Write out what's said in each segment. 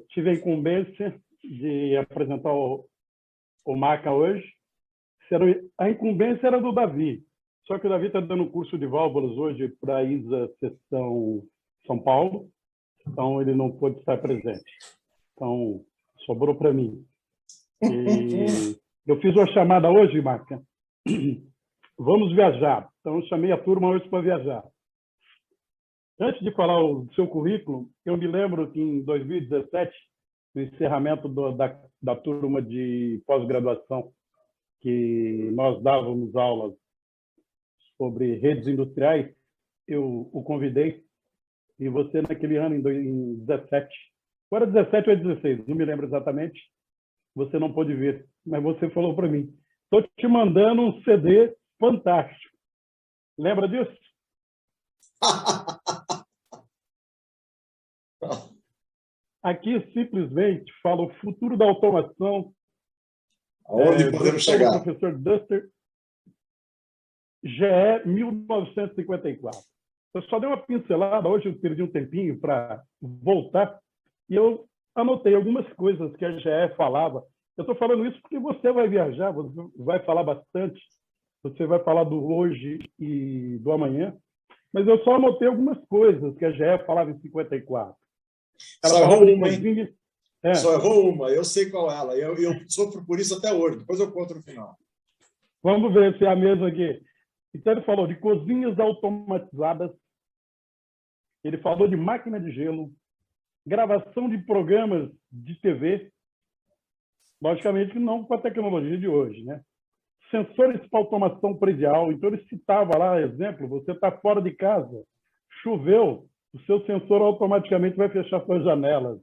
tive a incumbência de apresentar o Maca hoje. A incumbência era do Davi, só que o Davi está dando curso de válvulas hoje para a ISA Seção São Paulo, então ele não pôde estar presente. Então, sobrou para mim. E eu fiz uma chamada hoje, Maca. Vamos viajar. Então, eu chamei a turma hoje para viajar. Antes de falar o seu currículo, eu me lembro que em 2017, no encerramento da turma de pós-graduação, que nós dávamos aulas sobre redes industriais, eu o convidei, e você, naquele ano, em 17, agora 17 ou 16, não me lembro exatamente, você não pôde vir, mas você falou para mim, estou te mandando um CD fantástico. Lembra disso? Aqui simplesmente fala o futuro da automação. Aonde podemos chegar? Do professor Duster, GE 1954. Eu só dei uma pincelada, hoje eu perdi um tempinho para voltar, e eu anotei algumas coisas que a GE falava. Eu estou falando isso porque você vai viajar, você vai falar bastante, você vai falar do hoje e do amanhã, mas eu só anotei algumas coisas que a GE falava em 54. Só errou uma, hein? Só errou uma, eu sei qual é ela. Eu sofro por isso até hoje, depois eu conto no final. Vamos ver se é a mesma aqui. Então, ele falou de cozinhas automatizadas, ele falou de máquina de gelo, gravação de programas de TV, logicamente não com a tecnologia de hoje, né? Sensores para automação predial. Então, ele citava lá, exemplo, você está fora de casa, choveu, o seu sensor automaticamente vai fechar suas janelas.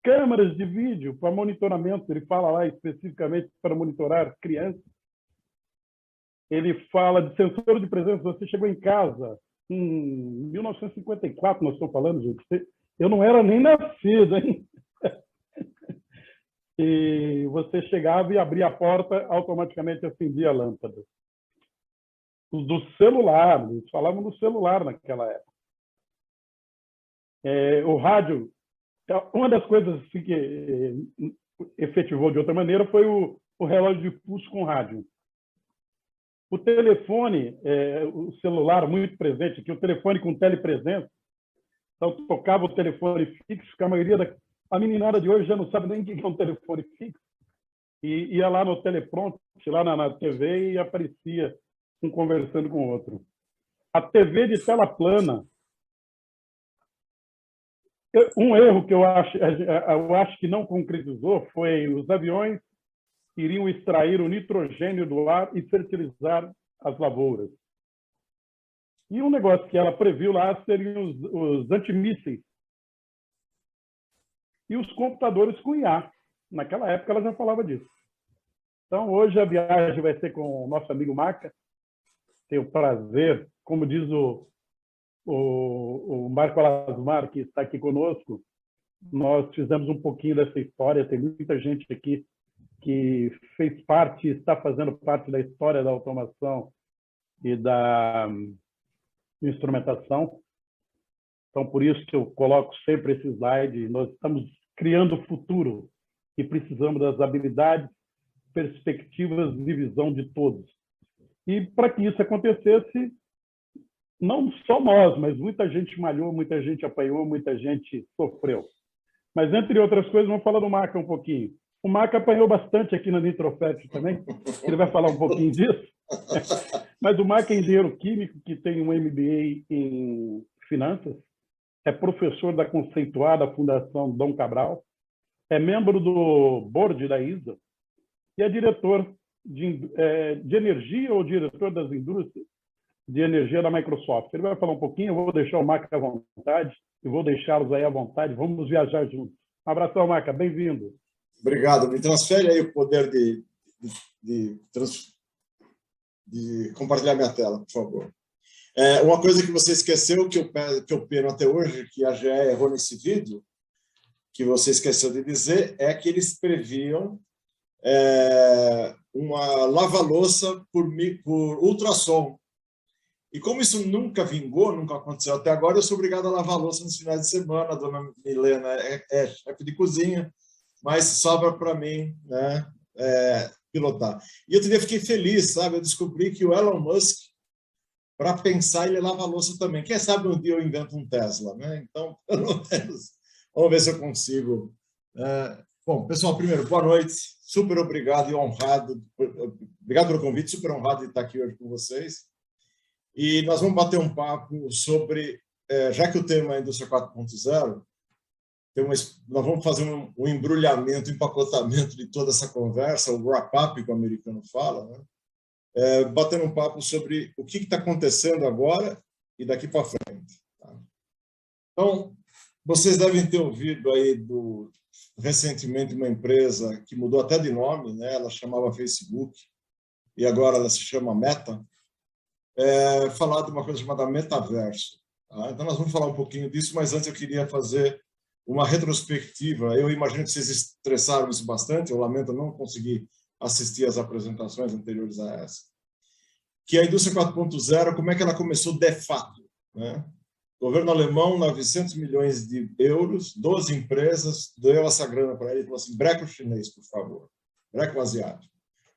Câmeras de vídeo para monitoramento, ele fala lá especificamente para monitorar crianças. Ele fala de sensor de presença, você chegou em casa em 1954, nós estamos falando, gente. Eu não era nem nascido, hein? E você chegava e abria a porta, automaticamente acendia a lâmpada. Os do celular, eles falavam do celular naquela época. O rádio, uma das coisas assim, que efetivou de outra maneira foi o relógio de pulso com rádio. O telefone, o celular muito presente aqui, o telefone com telepresença. Então, tocava o telefone fixo, que a maioria a meninada de hoje já não sabe nem o que é um telefone fixo. E ia lá no teleprompter, lá na TV, e aparecia um conversando com o outro. A TV de tela plana. Um erro que eu acho que não concretizou foi os aviões iriam extrair o nitrogênio do ar e fertilizar as lavouras. E um negócio que ela previu lá seriam os antimísseis e os computadores com IA. Naquela época ela já falava disso. Então, hoje a viagem vai ser com o nosso amigo Maca. Tenho o prazer, como diz o Marco Alasmar, que está aqui conosco, nós fizemos um pouquinho dessa história, tem muita gente aqui que fez parte, está fazendo parte da história da automação e da instrumentação. Então, por isso que eu coloco sempre esse slide, nós estamos criando o futuro e precisamos das habilidades, perspectivas e visão de todos. E para que isso acontecesse, não só nós, mas muita gente malhou, muita gente apanhou, muita gente sofreu. Mas, entre outras coisas, vamos falar do Maca um pouquinho. O Maca apanhou bastante aqui na Nitrofet também, ele vai falar um pouquinho disso. Mas o Maca é engenheiro químico, que tem um MBA em finanças, é professor da conceituada Fundação Dom Cabral, é membro do board da ISA e é diretor de energia ou diretor das indústrias de energia da Microsoft. Ele vai falar um pouquinho, eu vou deixar o Maca à vontade e vou deixá-los aí à vontade. Vamos viajar juntos. Um abração, Maca. Bem-vindo. Obrigado. Me transfere aí o poder de compartilhar minha tela, por favor. Uma coisa que você esqueceu, que eu peno até hoje, que a GE errou nesse vídeo, que você esqueceu de dizer, é que eles previam uma lava-louça por ultrassom. E como isso nunca vingou, nunca aconteceu até agora, eu sou obrigado a lavar a louça nos finais de semana. A dona Milena é chefe de cozinha, mas sobra para mim, né, pilotar. E outro dia fiquei feliz, sabe? Eu descobri que o Elon Musk, para pensar, ele lava a louça também. Quem sabe um dia eu invento um Tesla, né? Então, pelo menos, vamos ver se eu consigo. Bom, pessoal, primeiro, boa noite. Super obrigado e honrado. Obrigado pelo convite, super honrado de estar aqui hoje com vocês. E nós vamos bater um papo sobre, já que o tema é Indústria 4.0, nós vamos fazer um embrulhamento, um empacotamento de toda essa conversa, o wrap-up que o americano fala, né? Batendo um papo sobre o que está acontecendo agora e daqui para frente. Tá? Então, vocês devem ter ouvido aí recentemente uma empresa que mudou até de nome, né? Ela chamava Facebook e agora ela se chama Meta, falar de uma coisa chamada metaverso. Tá? Então, nós vamos falar um pouquinho disso, mas antes eu queria fazer uma retrospectiva. Eu imagino que vocês estressaram isso bastante, eu lamento não conseguir assistir às apresentações anteriores a essa. Que a indústria 4.0, como é que ela começou de fato? Né? O governo alemão, 900 milhões de euros, 12 empresas, deu essa grana para ele e falou assim, breca o chinês, por favor, breca o asiático.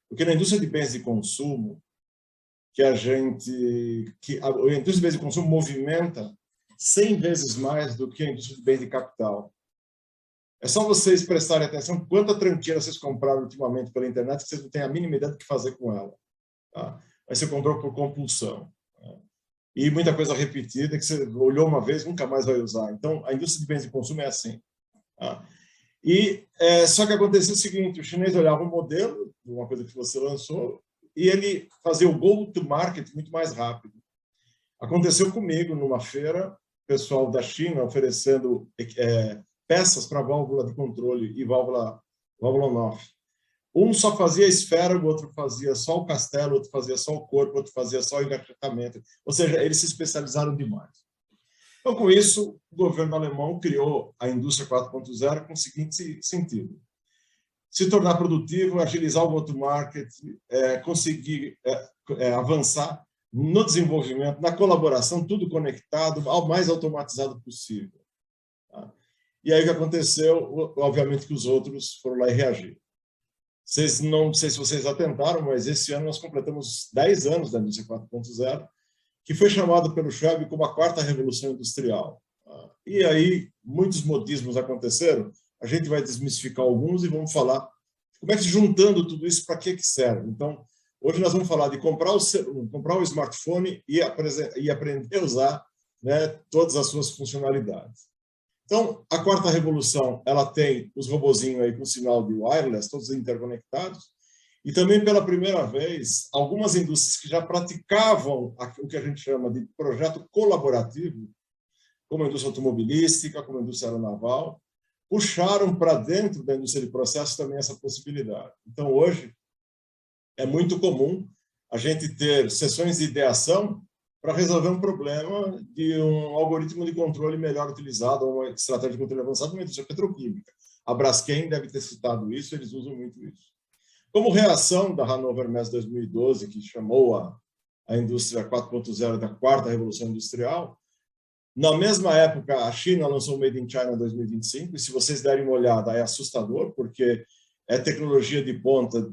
Porque na indústria de bens de consumo, a indústria de bens de consumo movimenta 100 vezes mais do que a indústria de bens de capital. É só vocês prestarem atenção quanta tranqueira vocês compraram ultimamente pela internet que vocês não têm a mínima ideia do que fazer com ela. Tá? Mas você comprou por compulsão. Tá? E muita coisa repetida que você olhou uma vez nunca mais vai usar. Então, a indústria de bens de consumo é assim. Tá? E só que aconteceu o seguinte, o chinês olhava um modelo, uma coisa que você lançou, e ele fazia o go-to-market muito mais rápido. Aconteceu comigo numa feira, pessoal da China oferecendo peças para válvula de controle e válvula on-off. Um só fazia a esfera, o outro fazia só o castelo, o outro fazia só o corpo, o outro fazia só o engavetamento. Ou seja, eles se especializaram demais. Então, com isso, o governo alemão criou a indústria 4.0 com o seguinte sentido. Se tornar produtivo, agilizar o go-to-market, conseguir avançar no desenvolvimento, na colaboração, tudo conectado, ao mais automatizado possível. Tá? E aí o que aconteceu? Obviamente que os outros foram lá e reagiram. Não sei se vocês atentaram, mas esse ano nós completamos 10 anos da indústria 4.0, que foi chamado pelo Schwab como a quarta revolução industrial. Tá? E aí muitos modismos aconteceram, a gente vai desmistificar alguns e vamos falar como é que, juntando tudo isso, para que serve. Então, hoje nós vamos falar de comprar o smartphone e aprender a usar, né, todas as suas funcionalidades. Então, a quarta revolução, ela tem os robozinhos aí com sinal de wireless, todos interconectados, e também, pela primeira vez, algumas indústrias que já praticavam o que a gente chama de projeto colaborativo, como a indústria automobilística, como a indústria aeronaval, puxaram para dentro da indústria de processos também essa possibilidade. Então, hoje, é muito comum a gente ter sessões de ideação para resolver um problema de um algoritmo de controle melhor utilizado, ou uma estratégia de controle avançado numa indústria petroquímica. A Braskem deve ter citado isso, eles usam muito isso. Como reação da Hannover Messe 2012, que chamou a indústria 4.0 da quarta revolução industrial, na mesma época, a China lançou o Made in China 2025, e se vocês derem uma olhada, é assustador, porque é tecnologia de ponta,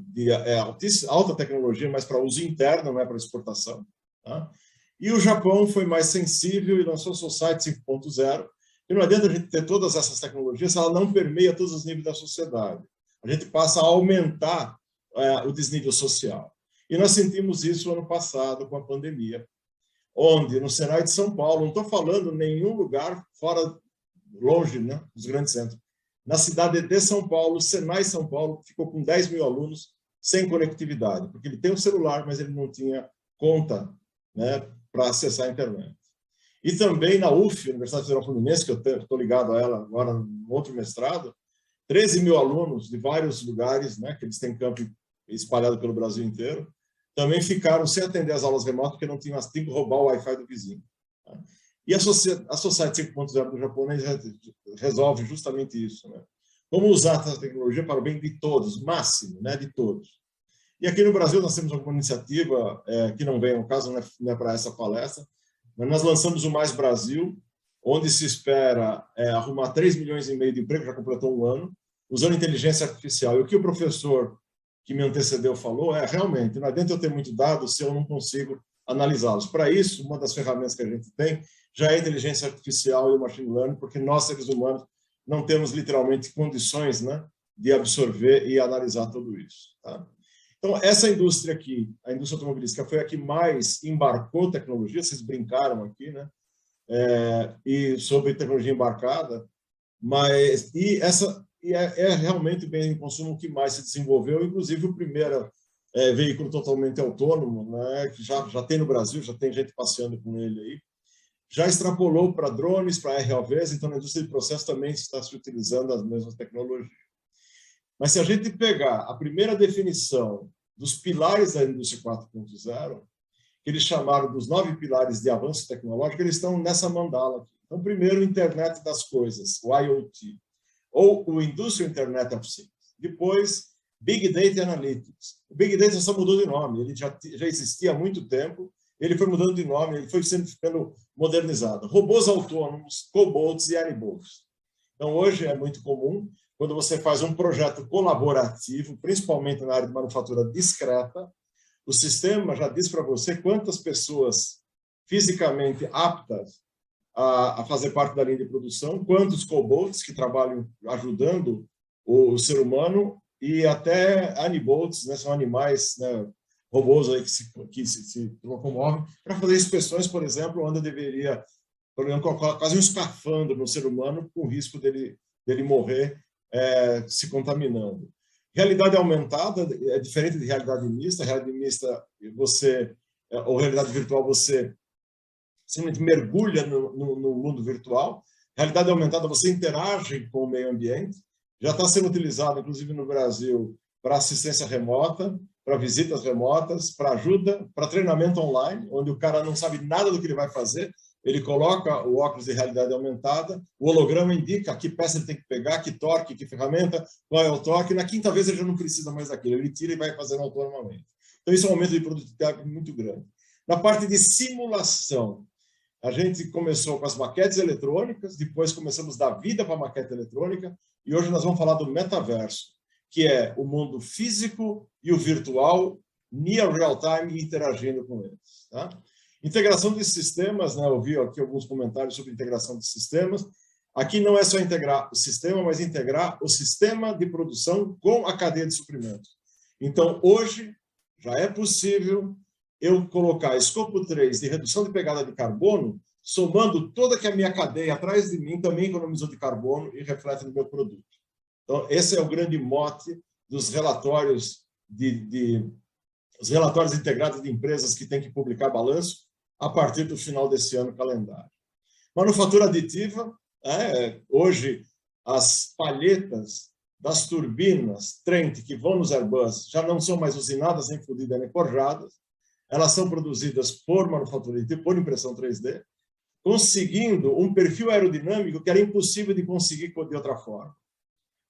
alta tecnologia, mas para uso interno, não é para exportação. Tá? E o Japão foi mais sensível e lançou o Society 5.0, e não adianta a gente ter todas essas tecnologias se ela não permeia todos os níveis da sociedade. A gente passa a aumentar o desnível social. E nós sentimos isso ano passado com a pandemia, onde no Senai de São Paulo, não estou falando nenhum lugar fora, longe, né, dos grandes centros, na cidade de São Paulo, o Senai São Paulo ficou com 10 mil alunos sem conectividade, porque ele tem um celular, mas ele não tinha conta, né, para acessar a internet. E também na UF, Universidade Federal Fluminense, que eu estou ligado a ela agora no outro mestrado, 13 mil alunos de vários lugares, né, que eles têm campo espalhado pelo Brasil inteiro, também ficaram sem atender as aulas remotas porque não tinham tempo de roubar o Wi-Fi do vizinho. Tá? E a Society 5.0 do japonês resolve justamente isso. Né? Como usar essa tecnologia para o bem de todos, máximo, né, de todos. E aqui no Brasil nós temos alguma iniciativa, que não vem ao caso, não é para essa palestra, mas nós lançamos o Mais Brasil, onde se espera arrumar 3,5 milhões de empregos, já completou um ano, usando inteligência artificial. E o que o professor que me antecedeu falou realmente, não adianta eu ter muito dado se eu não consigo analisá-los. Para isso, uma das ferramentas que a gente tem já é a inteligência artificial e o machine learning, porque nós, seres humanos, não temos literalmente condições, né, de absorver e analisar tudo isso. Tá? Então, essa indústria aqui, a indústria automobilística, foi a que mais embarcou tecnologia, vocês brincaram aqui, né? E sobre tecnologia embarcada, mas é realmente o bem de consumo que mais se desenvolveu, inclusive o primeiro veículo totalmente autônomo, né, que já tem no Brasil, já tem gente passeando com ele aí, já extrapolou para drones, para ROVs, então na indústria de processo também está se utilizando as mesmas tecnologias. Mas se a gente pegar a primeira definição dos pilares da indústria 4.0, que eles chamaram dos 9 pilares de avanço tecnológico, eles estão nessa mandala aqui. Então, primeiro, Internet das Coisas, o IoT, ou o Industrial Internet of Things. Depois, Big Data Analytics. O Big Data só mudou de nome, ele já existia há muito tempo, ele foi mudando de nome, ele foi ficando modernizado. Robôs autônomos, cobots e anibots. Então, hoje é muito comum, quando você faz um projeto colaborativo, principalmente na área de manufatura discreta, o sistema já diz para você quantas pessoas fisicamente aptas a fazer parte da linha de produção, quantos cobots que trabalham ajudando o ser humano e até anibots, né, são animais, né, robôs aí que se locomovem para fazer inspeções, por exemplo, onde deveria, por exemplo, colocar quase um escafandro no ser humano com o risco dele morrer se contaminando. Realidade aumentada é diferente de realidade mista. Realidade mista, ou realidade virtual, você simplesmente mergulha no mundo virtual. Realidade aumentada, você interage com o meio ambiente. Já está sendo utilizado, inclusive no Brasil, para assistência remota, para visitas remotas, para ajuda, para treinamento online, onde o cara não sabe nada do que ele vai fazer. Ele coloca o óculos de realidade aumentada, o holograma indica que peça ele tem que pegar, que torque, que ferramenta, qual é o torque. Na quinta vez ele já não precisa mais daquilo, ele tira e vai fazendo autonomamente. Então isso é um aumento de produtividade muito grande. Na parte de simulação, a gente começou com as maquetes eletrônicas, depois começamos a dar vida para a maquete eletrônica, e hoje nós vamos falar do metaverso, que é o mundo físico e o virtual, near real time, interagindo com eles. Tá? Integração de sistemas, né? Eu vi aqui alguns comentários sobre integração de sistemas. Aqui não é só integrar o sistema, mas integrar o sistema de produção com a cadeia de suprimento. Então, hoje, já é possível eu colocar escopo 3 de redução de pegada de carbono, somando toda que a minha cadeia atrás de mim também economizou de carbono e reflete no meu produto. Então, esse é o grande mote dos relatórios os relatórios integrados de empresas que têm que publicar balanço a partir do final desse ano calendário. Manufatura aditiva, hoje as palhetas das turbinas Trent que vão nos Airbus já não são mais usinadas, nem fundidas, nem forjadas, elas são produzidas por manufatura aditiva, por impressão 3D, conseguindo um perfil aerodinâmico que era impossível de conseguir de outra forma.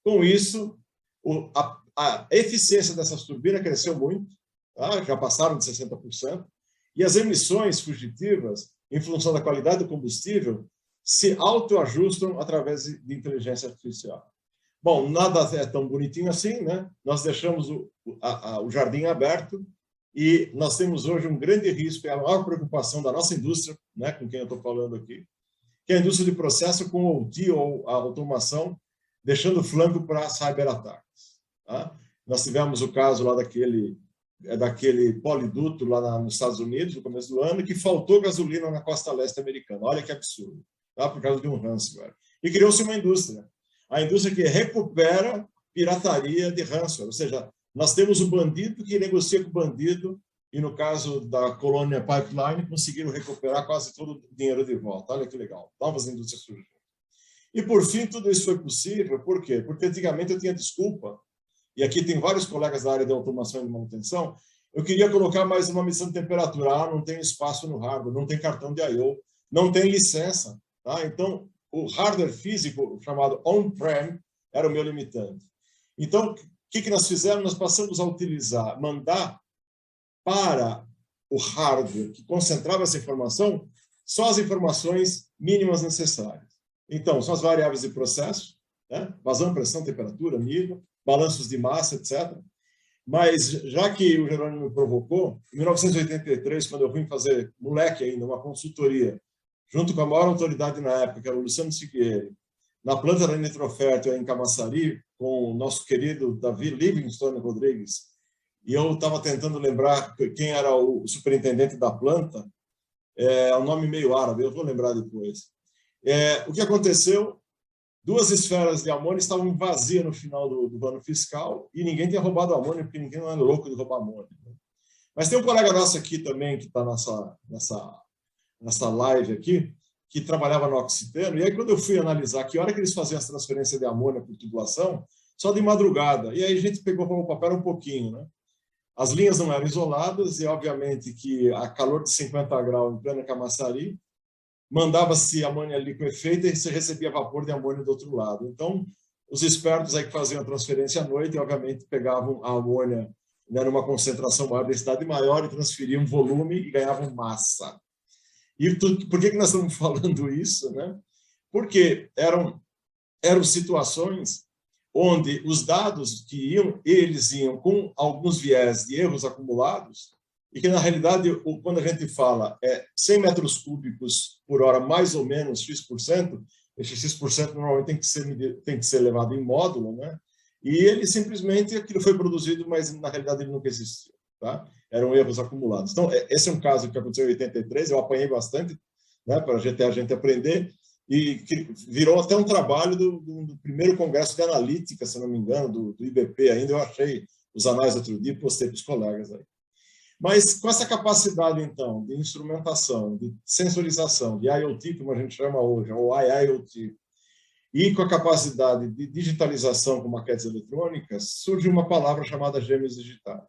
Com isso, a eficiência dessas turbinas cresceu muito, tá? Já passaram de 60%, e as emissões fugitivas, em função da qualidade do combustível, se autoajustam através de inteligência artificial. Bom, nada é tão bonitinho assim, né? Nós deixamos o jardim aberto e nós temos hoje um grande risco, é a maior preocupação da nossa indústria, né, com quem eu estou falando aqui, que é a indústria de processo com o OT, ou a automação, deixando flanco para cyberataques. Tá? Nós tivemos o caso lá daquele poliduto lá nos Estados Unidos, no começo do ano, que faltou gasolina na costa leste americana. Olha que absurdo, tá? Por causa de um ransomware. E criou-se uma indústria. A indústria que recupera pirataria de ransomware. Ou seja, nós temos o bandido que negocia com o bandido, e no caso da Colônia Pipeline, conseguiram recuperar quase todo o dinheiro de volta. Olha que legal. Novas indústrias surgindo. E, por fim, tudo isso foi possível. Por quê? Porque antigamente eu tinha desculpa, e aqui tem vários colegas da área de automação e de manutenção, eu queria colocar mais uma medição de temperatura. Não tem espaço no hardware, não tem cartão de I/O, não tem licença. Tá? Então, o hardware físico, chamado on-prem, era o meu limitante. Então, que nós fizemos? Nós passamos a mandar para o hardware que concentrava essa informação só as informações mínimas necessárias. Então, são as variáveis de processo, né? Vazão, pressão, temperatura, nível, balanços de massa, etc. Mas, já que o Jerônimo me provocou, em 1983, quando eu vim fazer, moleque ainda, uma consultoria, junto com a maior autoridade na época, que era o Luciano Siqueira, na planta da Nitrofértil em Camaçari, com o nosso querido Davi Livingstone Rodrigues, e eu estava tentando lembrar quem era o superintendente da planta, é um nome meio árabe, eu vou lembrar depois. O que aconteceu? 2 esferas de amônio estavam vazias no final do ano fiscal e ninguém tinha roubado amônio, porque ninguém não é louco de roubar amônio. Mas tem um colega nosso aqui também, que está nessa live aqui, que trabalhava no Oxiteno, e aí quando eu fui analisar que hora que eles faziam as transferências de amônia por tubulação, só de madrugada. E aí a gente pegou para o papel um pouquinho, né? As linhas não eram isoladas e, obviamente, que a calor de 50 graus em plena Camaçari, mandava-se amônia liquefeita e se recebia vapor de amônio do outro lado. Então, os espertos aí que faziam a transferência à noite, obviamente, pegavam a amônia, né, numa concentração maior, densidade maior, e transferiam volume e ganhavam massa. E por que nós estamos falando isso, né? Porque eram situações onde os dados que eles iam com alguns viés de erros acumulados, e que, na realidade, quando a gente fala 100 metros cúbicos por hora, mais ou menos X%, esse X% normalmente tem que ser levado em módulo, né? E ele simplesmente, aquilo foi produzido, mas na realidade ele nunca existiu, tá? Eram erros acumulados. Então, esse é um caso que aconteceu em 83, eu apanhei bastante, né, para a gente aprender, e que virou até um trabalho do primeiro congresso de analítica, se não me engano, do IBP ainda. Eu achei os anais outro dia e postei para os colegas aí. Mas com essa capacidade, então, de instrumentação, de sensorização, de IoT, como a gente chama hoje, ou IIoT, e com a capacidade de digitalização com maquetes eletrônicas, surge uma palavra chamada gêmeos digitais.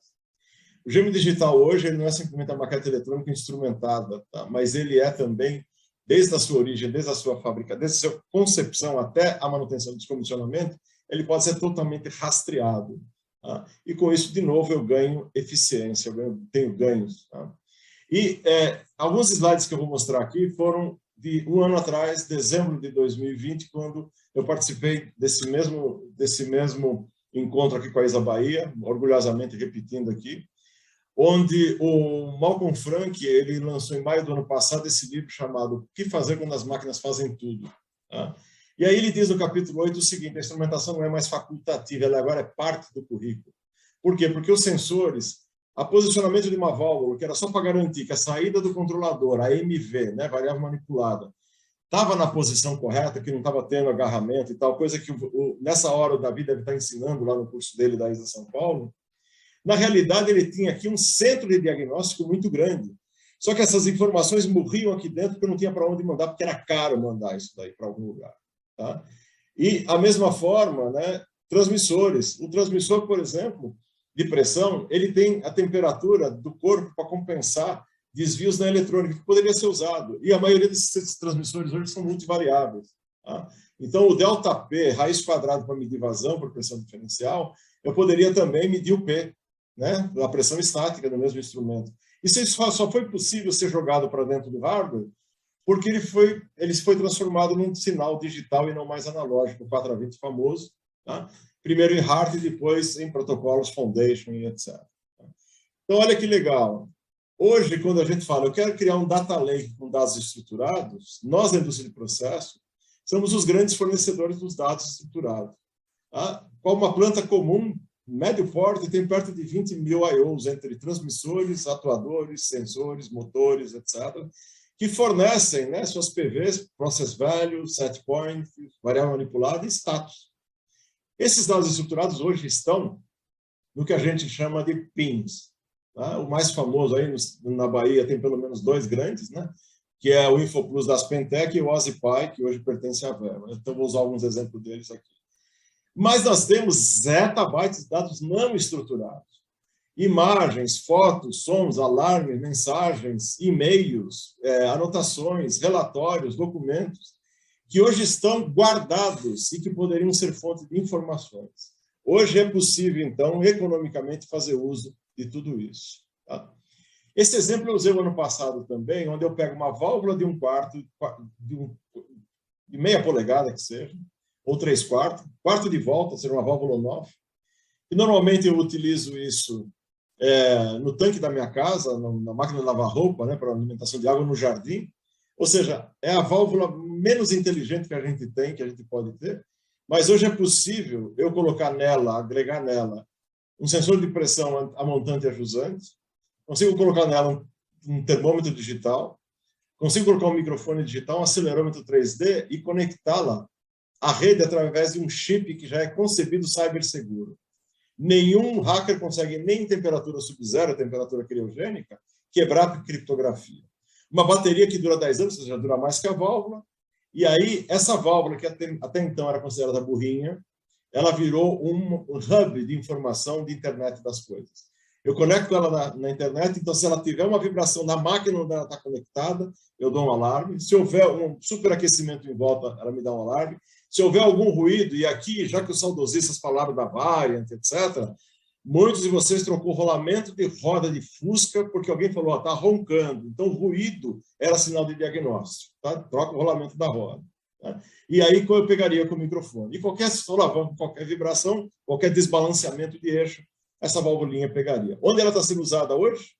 O gêmeo digital hoje ele não é simplesmente a maquete eletrônica instrumentada, tá? Mas ele é também, desde a sua origem, desde a sua fábrica, desde a sua concepção até a manutenção e descomissionamento, ele pode ser totalmente rastreado. Tá? E com isso, de novo, eu ganho eficiência, tenho ganhos. Tá? E alguns slides que eu vou mostrar aqui foram de um ano atrás, dezembro de 2020, quando eu participei desse mesmo encontro aqui com a Isa Bahia, orgulhosamente repetindo aqui, onde o Malcolm Frank ele lançou em maio do ano passado esse livro chamado O que fazer quando as máquinas fazem tudo. Tá? E aí ele diz no capítulo 8 o seguinte: a instrumentação não é mais facultativa, ela agora é parte do currículo. Por quê? Porque os sensores, a posicionamento de uma válvula, que era só para garantir que a saída do controlador, a MV, né, variável manipulada, estava na posição correta, que não estava tendo agarramento e tal, coisa que nessa hora o Davi deve estar ensinando lá no curso dele da ISA São Paulo. Na realidade, ele tinha aqui um centro de diagnóstico muito grande. Só que essas informações morriam aqui dentro porque eu não tinha para onde mandar, porque era caro mandar isso daí para algum lugar. Tá? E, a mesma forma, né, transmissores. O transmissor, por exemplo, de pressão, ele tem a temperatura do corpo para compensar desvios na eletrônica, que poderia ser usado. E a maioria desses transmissores hoje são multivariáveis. Tá? Então, o ΔP, raiz quadrada para medir vazão por pressão diferencial, eu poderia também medir o P, né, a pressão estática do mesmo instrumento. Isso só foi possível ser jogado para dentro do hardware porque ele foi transformado num sinal digital e não mais analógico, o 4-bit famoso, tá? Primeiro em hardware e depois em protocolos Foundation e etc. Então, olha que legal. Hoje, quando a gente fala, eu quero criar um data lake com dados estruturados, nós, da indústria de processo, somos os grandes fornecedores dos dados estruturados. Tá? Qual uma planta comum, médio porte, tem perto de 20 mil I/Os entre transmissores, atuadores, sensores, motores, etc., que fornecem, né, suas PVs, process value, set point, variável manipulada e status. Esses dados estruturados hoje estão no que a gente chama de PINs. Tá? O mais famoso aí na Bahia tem pelo menos 2 grandes, né, que é o InfoPlus da Aspentec e o OSIPy, que hoje pertence à Vema. Então, vou usar alguns exemplos deles aqui. Mas nós temos zettabytes de dados não estruturados. Imagens, fotos, sons, alarmes, mensagens, e-mails, anotações, relatórios, documentos, que hoje estão guardados e que poderiam ser fonte de informações. Hoje é possível, então, economicamente fazer uso de tudo isso. Tá? Esse exemplo eu usei o ano passado também, onde eu pego uma válvula de um quarto, de meia polegada que seja, ou 3/4, quarto de volta, seria uma válvula on-off. E normalmente eu utilizo isso no tanque da minha casa, na máquina de lavar roupa, né, para alimentação de água no jardim. Ou seja, é a válvula menos inteligente que a gente tem, que a gente pode ter, mas hoje é possível eu colocar nela, agregar nela, um sensor de pressão amontante e ajusante, consigo colocar nela um termômetro digital, consigo colocar um microfone digital, um acelerômetro 3D e conectá-la à rede através de um chip que já é concebido ciberseguro. Nenhum hacker consegue, nem em temperatura sub-zero, temperatura criogênica, quebrar a criptografia. Uma bateria que dura 10 anos, ou seja, dura mais que a válvula, e aí essa válvula, que até então era considerada burrinha, ela virou um hub de informação de internet das coisas. Eu conecto ela na internet, então se ela tiver uma vibração na máquina onde ela está conectada, eu dou um alarme. Se houver um superaquecimento em volta, ela me dá um alarme. Se houver algum ruído, e aqui, já que os saudosistas falaram da variant, etc., muitos de vocês trocou rolamento de roda de Fusca porque alguém falou, está roncando. Então, ruído era sinal de diagnóstico. Tá? Troca o rolamento da roda. Tá? E aí, eu pegaria com o microfone. E qualquer solavanco, qualquer vibração, qualquer desbalanceamento de eixo, essa válvulinha pegaria. Onde ela está sendo usada hoje?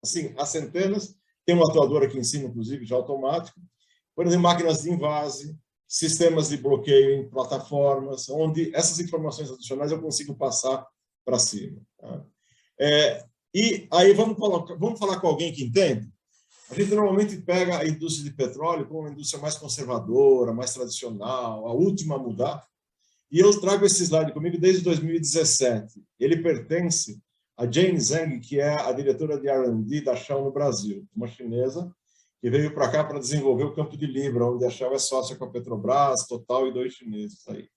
Assim, há centenas. Tem um atuador aqui em cima, inclusive, já automático. Por exemplo, máquinas de invase, sistemas de bloqueio em plataformas, onde essas informações adicionais eu consigo passar para cima. Tá? E aí vamos falar com alguém que entende? A gente normalmente pega a indústria de petróleo como uma indústria mais conservadora, mais tradicional, a última a mudar. E eu trago esse slide comigo desde 2017. Ele pertence a Jane Zhang, que é a diretora de R&D da Shell no Brasil, uma chinesa que veio para cá para desenvolver o campo de Libra, onde a Shell é sócia com a Petrobras, Total e 2 chineses aí.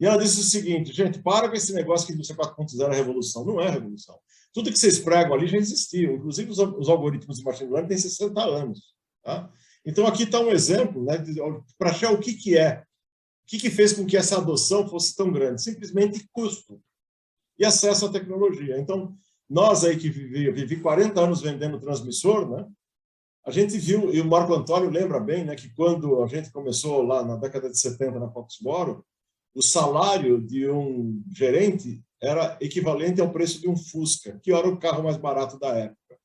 E ela disse o seguinte, gente, para com esse negócio que a indústria 4.0 é revolução. Não é revolução. Tudo que vocês pregam ali já existiu. Inclusive, os algoritmos de machine learning têm 60 anos. Tá? Então, aqui está um exemplo, né, para achar o que é. O que fez com que essa adoção fosse tão grande? Simplesmente custo e acesso à tecnologia. Então, nós aí que vivi 40 anos vendendo transmissor, né, a gente viu, e o Marco Antônio lembra bem, né, que quando a gente começou lá na década de 70 na Foxboro, o salário de um gerente era equivalente ao preço de um Fusca, que era o carro mais barato da época.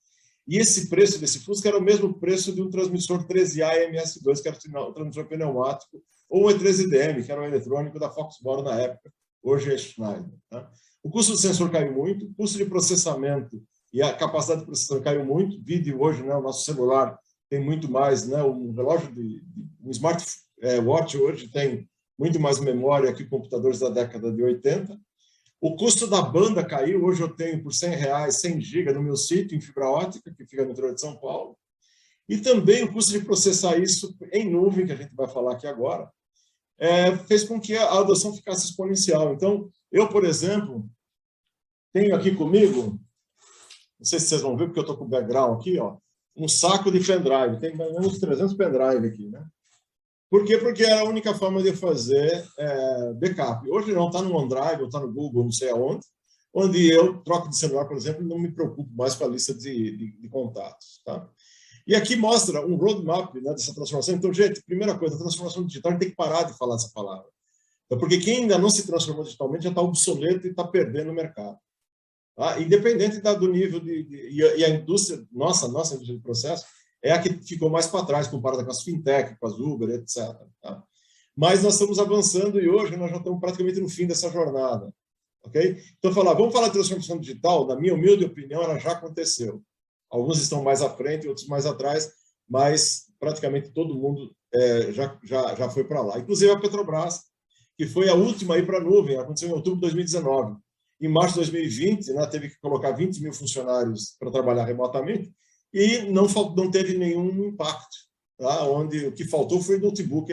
E esse preço desse Fusca era o mesmo preço de um transmissor 13A MS2, que era o transmissor pneumático, ou o E13DM, que era o eletrônico da Foxboro na época, hoje é Schneider. Tá? O custo do sensor caiu muito, o custo de processamento e a capacidade de processamento caiu muito. Vídeo hoje, né, o nosso celular tem muito mais, né, um relógio um smartwatch hoje tem muito mais memória que computadores da década de 80. O custo da banda caiu. Hoje eu tenho por R$100, 100 GB no meu sítio em fibra ótica, que fica no interior de São Paulo. E também o custo de processar isso em nuvem, que a gente vai falar aqui agora, fez com que a adoção ficasse exponencial. Então, eu, por exemplo, tenho aqui comigo, não sei se vocês vão ver, porque eu estou com o background aqui, ó, um saco de pendrive. Tem mais ou menos 300 pendrive aqui, né? Por quê? Porque era a única forma de fazer backup. Hoje não, está no OneDrive, ou está no Google, não sei aonde, onde eu troco de celular, por exemplo, e não me preocupo mais com a lista de contatos. Tá? E aqui mostra um roadmap, né, dessa transformação. Então, gente, primeira coisa, a transformação digital, a gente tem que parar de falar essa palavra. Então, porque quem ainda não se transformou digitalmente já está obsoleto e está perdendo o mercado. Tá? Independente do nível e a indústria, nossa indústria de processo, é a que ficou mais para trás, comparada com as fintech, com as Uber, etc. Tá? Mas nós estamos avançando e hoje nós já estamos praticamente no fim dessa jornada. Okay? Então, vamos falar de transformação digital, na minha humilde opinião, ela já aconteceu. Alguns estão mais à frente, outros mais atrás, mas praticamente todo mundo já foi para lá. Inclusive a Petrobras, que foi a última a ir para a nuvem, aconteceu em outubro de 2019. Em março de 2020, né, teve que colocar 20 mil funcionários para trabalhar remotamente, e não teve nenhum impacto. Tá? Onde o que faltou foi notebook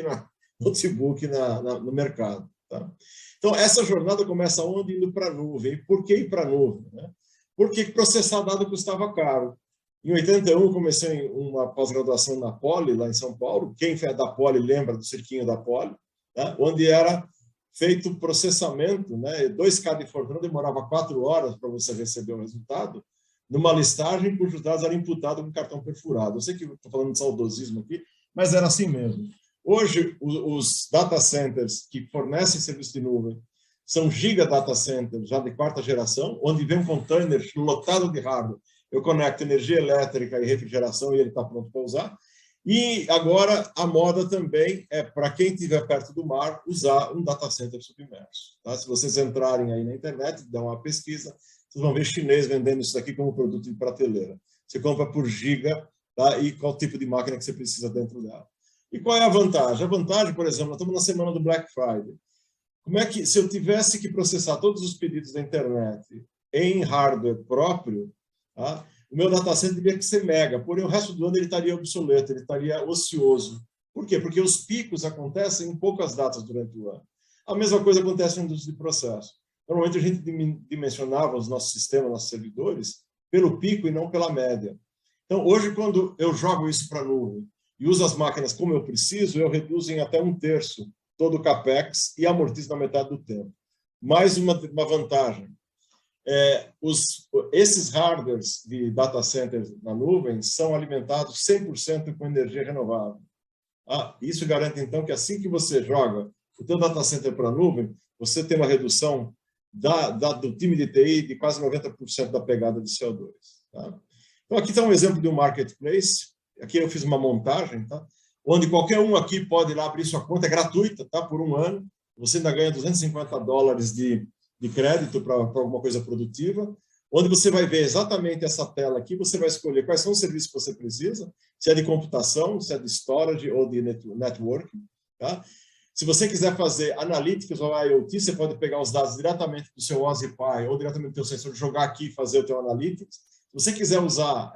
no mercado. Tá? Então, essa jornada começa onde? Indo para a nuvem. E por que ir para a nuvem? Né? Porque processar dado custava caro. Em 81, eu comecei uma pós-graduação na Poli, lá em São Paulo. Quem é da Poli lembra do cirquinho da Poli, tá? Onde era feito processamento, né? 2K de Fortran demorava 4 horas para você receber o resultado, numa listagem cujos dados eram imputados com cartão perfurado. Eu sei que estou falando de saudosismo aqui, mas era assim mesmo. Hoje, os data centers que fornecem serviço de nuvem são giga data centers já de 4ª geração, onde vem um container lotado de hardware. Eu conecto energia elétrica e refrigeração e ele está pronto para usar. E agora a moda também é para quem estiver perto do mar usar um data center submerso. Tá? Se vocês entrarem aí na internet, dão uma pesquisa, vocês vão ver chinês vendendo isso daqui como produto de prateleira. Você compra por giga, tá? E qual tipo de máquina que você precisa dentro dela. E qual é a vantagem? A vantagem, por exemplo, nós estamos na semana do Black Friday. Como é que, se eu tivesse que processar todos os pedidos da internet em hardware próprio, tá? O meu data center teria que ser mega, porém o resto do ano ele estaria obsoleto, ele estaria ocioso. Por quê? Porque os picos acontecem em poucas datas durante o ano. A mesma coisa acontece na indústria de processo. Normalmente a gente dimensionava os nossos sistemas, nossos servidores, pelo pico e não pela média. Então, hoje, quando eu jogo isso para a nuvem e uso as máquinas como eu preciso, eu reduzo em até 1/3 todo o CAPEX e amortizo na metade do tempo. Mais uma vantagem. Esses hardwares de data centers na nuvem são alimentados 100% com energia renovável. Isso garante, então, que assim que você joga o teu data center para a nuvem, você tem uma redução do time de TI de quase 90% da pegada de CO2. Tá? Então, aqui está um exemplo de um marketplace. Aqui eu fiz uma montagem, tá? Onde qualquer um aqui pode ir lá abrir sua conta, é gratuita, tá? Por 1 ano. Você ainda ganha $250 de crédito para alguma coisa produtiva, onde você vai ver exatamente essa tela aqui, você vai escolher quais são os serviços que você precisa, se é de computação, se é de storage ou de networking. Tá? Se você quiser fazer analytics ou IoT, você pode pegar os dados diretamente do seu OSI Pi ou diretamente do seu sensor, jogar aqui e fazer o seu analytics. Se você quiser usar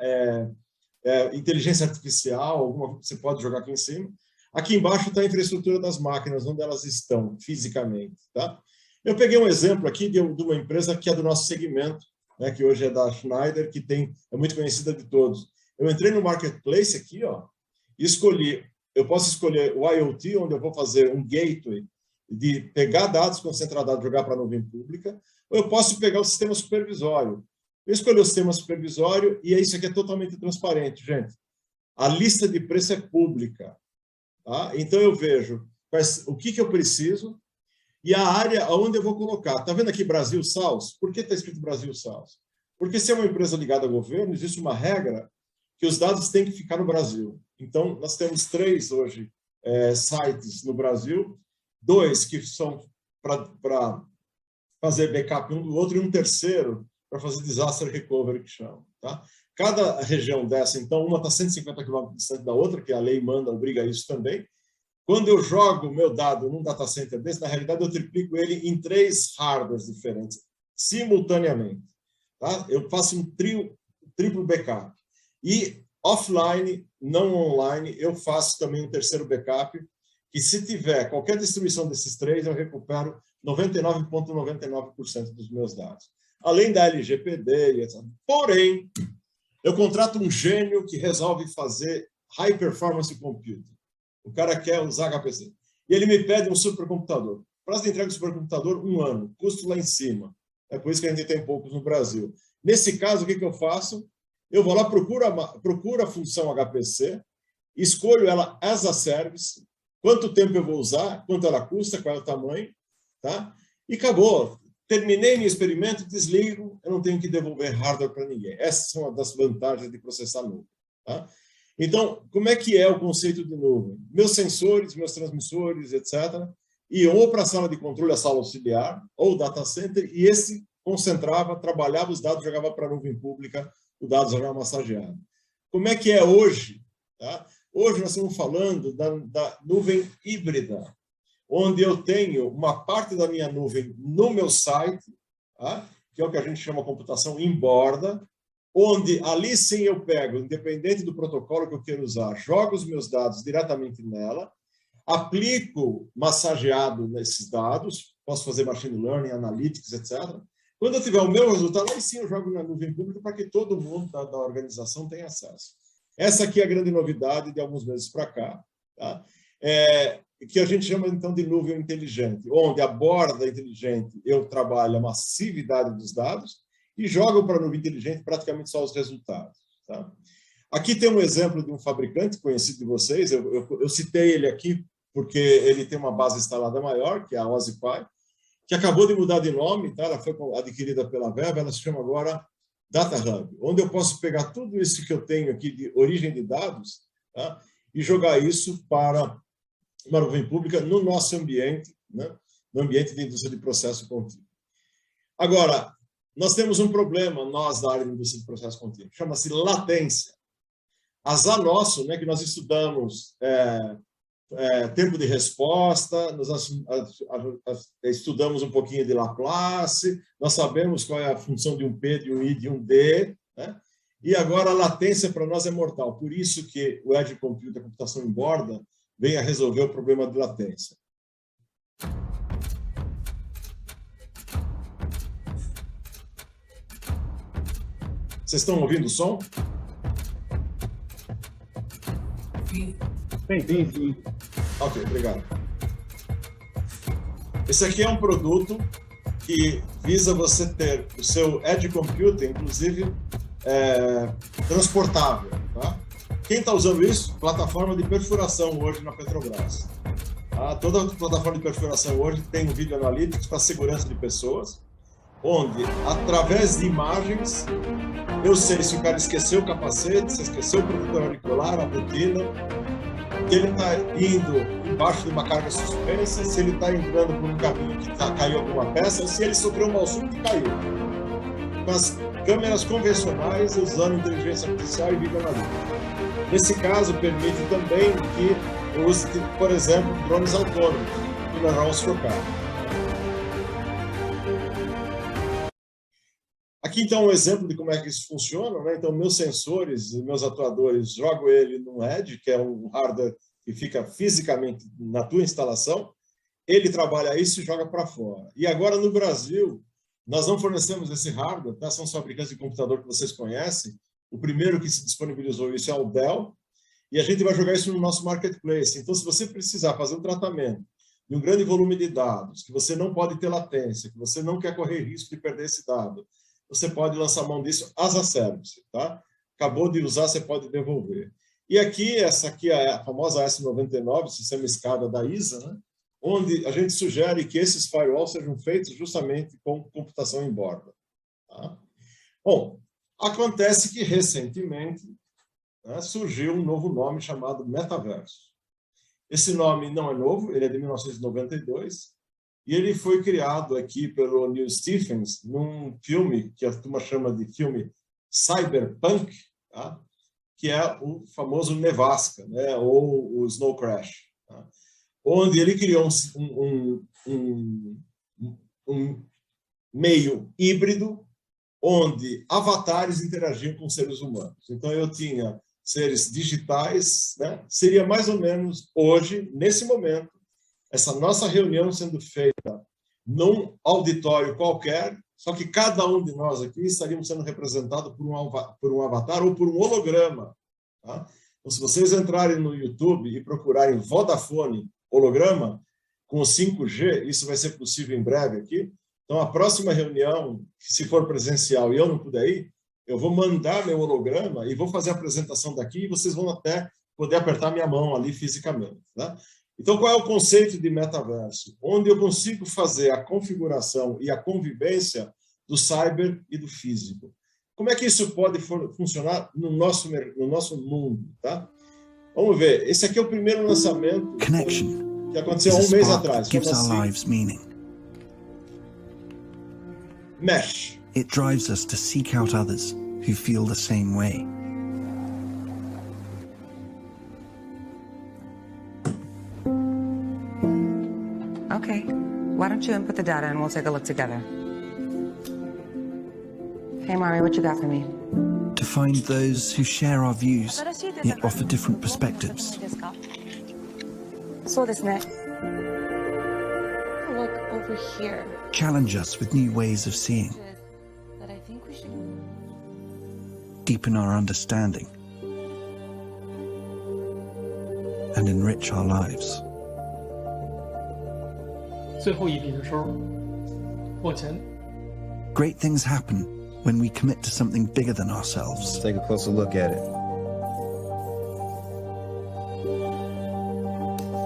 inteligência artificial, alguma, você pode jogar aqui em cima. Aqui embaixo está a infraestrutura das máquinas, onde elas estão fisicamente. Tá? Eu peguei um exemplo aqui de uma empresa que é do nosso segmento, né, que hoje é da Schneider, que é muito conhecida de todos. Eu entrei no marketplace aqui, ó, e eu posso escolher o IoT, onde eu vou fazer um gateway de pegar dados, concentrar dados, jogar para a nuvem pública, ou eu posso pegar o sistema supervisório. Eu escolhi o sistema supervisório e isso aqui é totalmente transparente, gente. A lista de preço é pública. Tá? Então eu vejo o que eu preciso, e a área onde eu vou colocar. Está vendo aqui Brasil SaaS? Por que está escrito Brasil SaaS? Porque se é uma empresa ligada ao governo, existe uma regra que os dados têm que ficar no Brasil. Então, nós temos 3 hoje sites no Brasil, 2 que são para fazer backup um do outro e um terceiro para fazer disaster recovery, que chama. Tá? Cada região dessa, então, uma está 150 km distante da outra, que a lei obriga isso também. Quando eu jogo o meu dado num data center desse, na realidade eu triplico ele em 3 hardwares diferentes, simultaneamente. Tá? Eu faço um triplo backup. E offline, não online, eu faço também um terceiro backup, que se tiver qualquer destruição desses 3, eu recupero 99,99% dos meus dados. Além da LGPD, etc. Porém, eu contrato um gênio que resolve fazer high performance computing. O cara quer usar HPC. E ele me pede um supercomputador. Prazo de entrega do supercomputador, 1 ano. Custo lá em cima. É por isso que a gente tem poucos no Brasil. Nesse caso, o que eu faço? Eu vou lá, procuro a função HPC, escolho ela as a service, quanto tempo eu vou usar, quanto ela custa, qual é o tamanho, tá? E acabou. Terminei meu experimento, desligo, eu não tenho que devolver hardware para ninguém. Essas são uma das vantagens de processar nuvem. Tá? Então, como é que é o conceito de nuvem? Meus sensores, meus transmissores, etc., iam ou para a sala de controle, a sala auxiliar, ou data center, e esse concentrava, trabalhava os dados, jogava para a nuvem pública, o dado já era massageado. Como é que é hoje? Tá? Hoje nós estamos falando da nuvem híbrida, onde eu tenho uma parte da minha nuvem no meu site, tá? Que é o que a gente chama computação em borda, onde ali sim eu pego, independente do protocolo que eu quero usar, jogo os meus dados diretamente nela, aplico massageado nesses dados, posso fazer machine learning, analytics, etc. Quando eu tiver o meu resultado, aí sim eu jogo na nuvem pública para que todo mundo da organização tenha acesso. Essa aqui é a grande novidade de alguns meses para cá. Tá? que a gente chama então de nuvem inteligente, onde a borda inteligente eu trabalho a massividade dos dados e jogo para a nuvem inteligente praticamente só os resultados. Tá? Aqui tem um exemplo de um fabricante conhecido de vocês, eu citei ele aqui porque ele tem uma base instalada maior, que é a OSIPy, que acabou de mudar de nome, tá? Ela foi adquirida pela Veeva, ela se chama agora Data Hub, onde eu posso pegar tudo isso que eu tenho aqui de origem de dados, tá? E jogar isso para uma nuvem pública no nosso ambiente, né? No ambiente de indústria de processo contínuo. Agora, nós temos um problema, nós da área de indústria de processo contínuo, chama-se latência. Azar nosso, né, que nós estudamos tempo de resposta, nós estudamos um pouquinho de Laplace, nós sabemos qual é a função de um P, de um I, de um D, né? E agora a latência para nós é mortal. Por isso que o Edge Computing, a computação em borda, vem a resolver o problema de latência. Vocês estão ouvindo o som? Sim. Ok, obrigado. Esse aqui é um produto que visa você ter o seu Edge Computing, inclusive, transportável. Tá? Quem está usando isso? Plataforma de perfuração hoje na Petrobras. Tá? Toda plataforma de perfuração hoje tem um vídeo analytics para segurança de pessoas, onde, através de imagens, eu sei se o cara esqueceu o capacete, se esqueceu o protetor auricular, a botina, que ele está indo embaixo de uma carga suspensa, se ele está entrando por um caminho que caiu alguma peça, se ele sofreu um mau súbito e caiu. Com as câmeras convencionais, usando inteligência artificial e vídeo analítico. Nesse caso, permite também que eu use, por exemplo, drones autônomos, que não vão se trocar. Aqui, então, um exemplo de como é que isso funciona, né? Então, meus sensores e meus atuadores, jogo ele no Edge, que é um hardware que fica fisicamente na tua instalação, ele trabalha isso e joga para fora. E agora, no Brasil, nós não fornecemos esse hardware, tá? São os fabricantes de computador que vocês conhecem. O primeiro que se disponibilizou isso é o Dell, e a gente vai jogar isso no nosso marketplace. Então, se você precisar fazer um tratamento de um grande volume de dados, que você não pode ter latência, que você não quer correr risco de perder esse dado, você pode lançar mão disso as a service, tá? Acabou de usar, você pode devolver. E aqui, essa aqui é a famosa S99, sistema escada da ISA, né? Onde a gente sugere que esses firewalls sejam feitos justamente com computação em borda. Tá? Bom, acontece que recentemente, né, surgiu um novo nome chamado metaverso. Esse nome não é novo, ele é de 1992, e ele foi criado aqui pelo Neil Stephens num filme que a turma chama de filme cyberpunk, tá? Que é o famoso Nevasca, né? Ou o Snow Crash, tá? Onde ele criou um meio híbrido onde avatares interagiam com seres humanos. Então, eu tinha seres digitais, né? Seria mais ou menos hoje, nesse momento, essa nossa reunião sendo feita num auditório qualquer, só que cada um de nós aqui estaríamos sendo representado por um avatar ou por um holograma. Tá? Então, se vocês entrarem no YouTube e procurarem Vodafone holograma com o 5G, isso vai ser possível em breve aqui. Então, a próxima reunião, se for presencial e eu não puder ir, eu vou mandar meu holograma e vou fazer a apresentação daqui e vocês vão até poder apertar minha mão ali fisicamente. Tá? Então, qual é o conceito de metaverso? Onde eu consigo fazer a configuração e a convivência do cyber e do físico. Como é que isso pode funcionar no nosso mundo? Tá? Vamos ver. Esse aqui é o primeiro lançamento que aconteceu há um mês atrás. Mesh. It drives us to seek out others who feel the same way. Okay, why don't you input the data and we'll take a look together. Hey, Mari, what you got for me? To find those who share our views, yet offer different perspectives. Look over here. Challenge us with new ways of seeing. That I think we should... Deepen our understanding. And enrich our lives. 最后一笔的时候往前。 Great things happen when we commit to something bigger than ourselves. Let's take a closer look at it.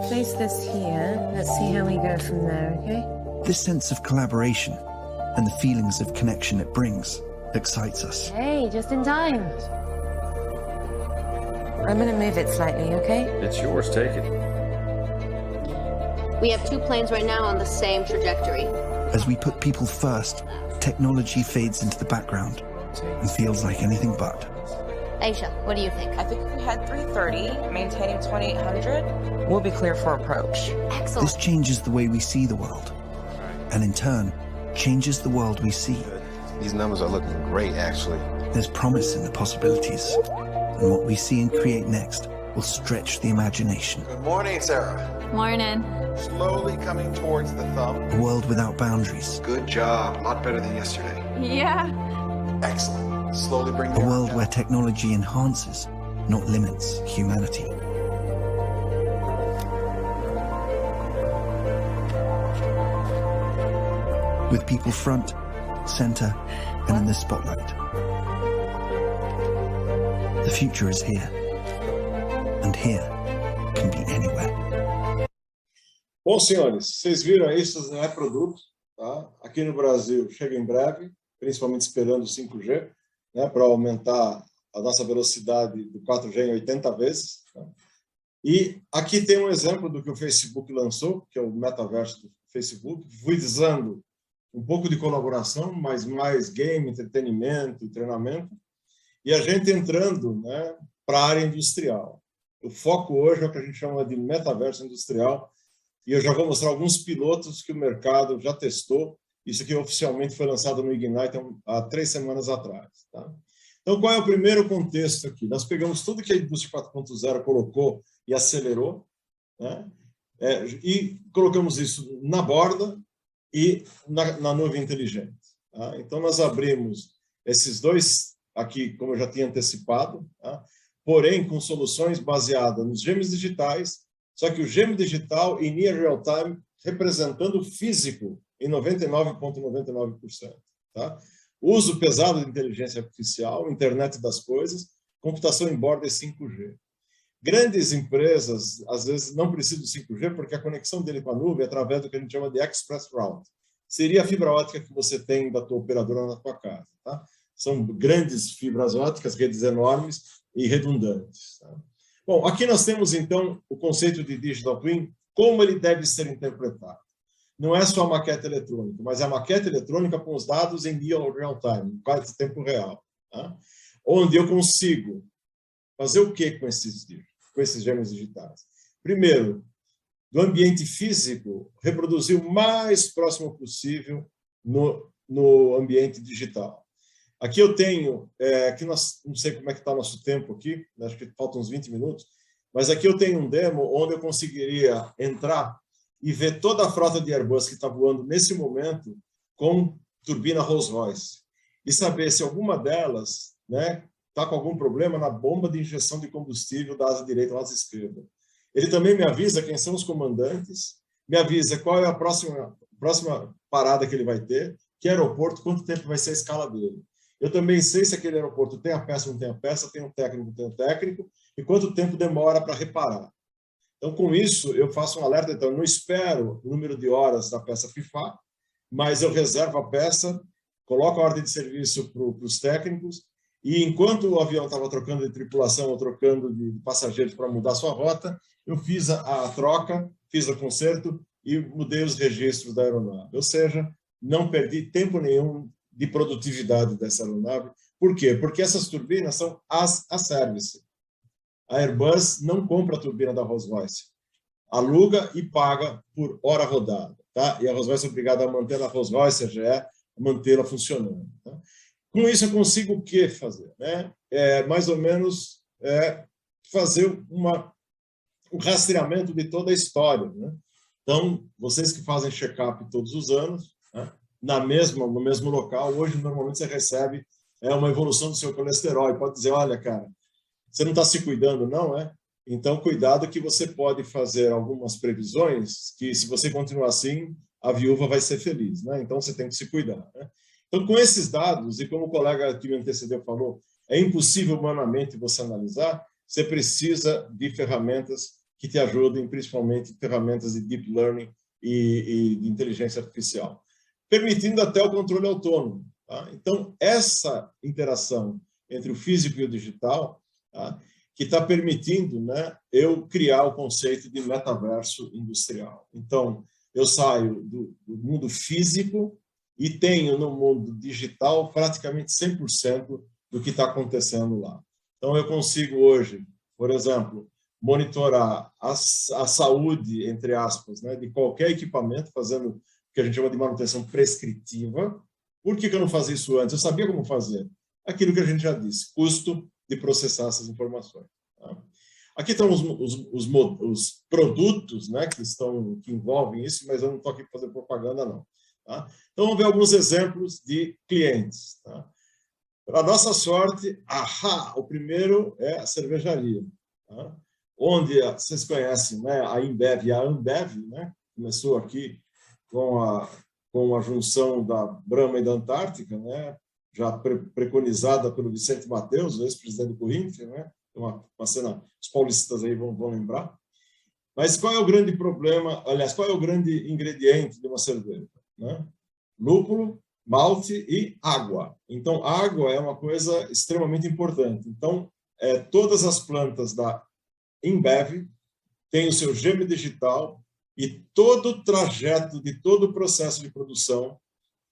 Place this here. Let's see how we go from there, okay? This sense of collaboration and the feelings of connection it brings excites us. Hey, just in time. I'm gonna move it slightly, okay? It's yours, take it. We have 2 planes right now on the same trajectory. As we put people first, technology fades into the background and feels like anything but. Aisha, what do you think? I think if we had 330, maintaining 2800, we'll be clear for approach. Excellent. This changes the way we see the world, and in turn, changes the world we see. These numbers are looking great, actually. There's promise in the possibilities, and what we see and create next will stretch the imagination. Good morning, Sarah. Morning. Slowly coming towards the thumb. A world without boundaries. Good job. A lot better than yesterday. Yeah. Excellent. Slowly bring A world where technology enhances, not limits, humanity. With people front, center, and in the spotlight. The future is here. And here can be anywhere. Bom, senhores, vocês viram aí, isso não é produto, tá? Aqui no Brasil chega em breve, principalmente esperando o 5G, né, para aumentar a nossa velocidade do 4G em 80 vezes. Tá? E aqui tem um exemplo do que o Facebook lançou, que é o metaverso do Facebook, visando um pouco de colaboração, mas mais game, entretenimento e treinamento, e a gente entrando, né, para a área industrial. O foco hoje é o que a gente chama de metaverso industrial, e eu já vou mostrar alguns pilotos que o mercado já testou. Isso aqui oficialmente foi lançado no Ignite há 3 semanas atrás. Tá? Então, qual é o primeiro contexto aqui? Nós pegamos tudo que a indústria 4.0 colocou e acelerou, né? E colocamos isso na borda e na nuvem inteligente. Tá? Então, nós abrimos esses dois aqui, como eu já tinha antecipado, tá? Porém, com soluções baseadas nos gêmeos digitais, só que o gêmeo digital em near real time representando o físico em 99,99%. Tá? Uso pesado de inteligência artificial, internet das coisas, computação em borda e 5G. Grandes empresas, às vezes, não precisam de 5G porque a conexão dele com a nuvem é através do que a gente chama de Express Route. Seria a fibra ótica que você tem da tua operadora na tua casa. Tá? São grandes fibras óticas, redes enormes e redundantes. Tá? Bom, aqui nós temos, então, o conceito de Digital Twin, como ele deve ser interpretado. Não é só a maquete eletrônica, mas é a maquete eletrônica com os dados em near real time, quase tempo real. Tá? Onde eu consigo fazer o que com esses gêmeos digitais? Primeiro, do ambiente físico, reproduzir o mais próximo possível no ambiente digital. Aqui eu tenho, aqui não sei como é que está o nosso tempo aqui, acho que faltam uns 20 minutos, mas aqui eu tenho um demo onde eu conseguiria entrar e ver toda a frota de Airbus que está voando nesse momento com turbina Rolls-Royce e saber se alguma delas, né, está com algum problema na bomba de injeção de combustível da asa direita ou asa esquerda. Ele também me avisa quem são os comandantes, me avisa qual é a próxima parada que ele vai ter, que aeroporto, quanto tempo vai ser a escala dele. Eu também sei se aquele aeroporto tem a peça ou não tem a peça, tem um técnico, e quanto tempo demora para reparar. Então, com isso, eu faço um alerta. Então, eu não espero o número de horas da peça FIFA, mas eu reservo a peça, coloco a ordem de serviço para os técnicos, e enquanto o avião estava trocando de tripulação ou trocando de passageiros para mudar sua rota, eu fiz a troca, fiz o conserto e mudei os registros da aeronave. Ou seja, não perdi tempo nenhum de produtividade dessa aeronave. Por quê? Porque essas turbinas são a service. A Airbus não compra a turbina da Rolls-Royce. Aluga e paga por hora rodada. Tá? E a Rolls-Royce é obrigada a manter a Rolls-Royce, a GE, a mantê-la funcionando. Tá? Com isso, eu consigo o que fazer? Né? Mais ou menos fazer um rastreamento de toda a história. Né? Então, vocês que fazem check-up todos os anos, né? No mesmo local, hoje normalmente você recebe uma evolução do seu colesterol e pode dizer, olha, cara, você não está se cuidando, não é? Então, cuidado que você pode fazer algumas previsões que, se você continuar assim, a viúva vai ser feliz, né? Então você tem que se cuidar, né? Então, com esses dados, e como o colega que me antecedeu falou, é impossível humanamente você analisar, você precisa de ferramentas que te ajudem, principalmente ferramentas de deep learning e de inteligência artificial, permitindo até o controle autônomo, tá? Então, essa interação entre o físico e o digital, tá, que está permitindo, né, eu criar o conceito de metaverso industrial. Então, eu saio do mundo físico e tenho no mundo digital praticamente 100% do que está acontecendo lá. Então, eu consigo hoje, por exemplo, monitorar a saúde, entre aspas, né, de qualquer equipamento, fazendo o que a gente chama de manutenção prescritiva. Por que eu não fazia isso antes? Eu sabia como fazer. Aquilo que a gente já disse, custo de processar essas informações. Tá? Aqui estão os produtos, né, que envolvem isso, mas eu não estou aqui para fazer propaganda, não. Tá? Então, vamos ver alguns exemplos de clientes. Tá? Para nossa sorte, o primeiro é a cervejaria, tá? Onde vocês conhecem, né, a InBev e a Ambev, né? Começou aqui com a junção da Brahma e da Antártica, né? Já preconizada pelo Vicente Mateus, ex-presidente do Corinthians, né? Uma cena, os paulistas aí vão lembrar. Mas qual é o grande problema, aliás, qual é o grande ingrediente de uma cerveja? Né? Lúpulo, malte e água. Então, água é uma coisa extremamente importante. Então, todas as plantas da InBev têm o seu gene digital e todo o trajeto de todo o processo de produção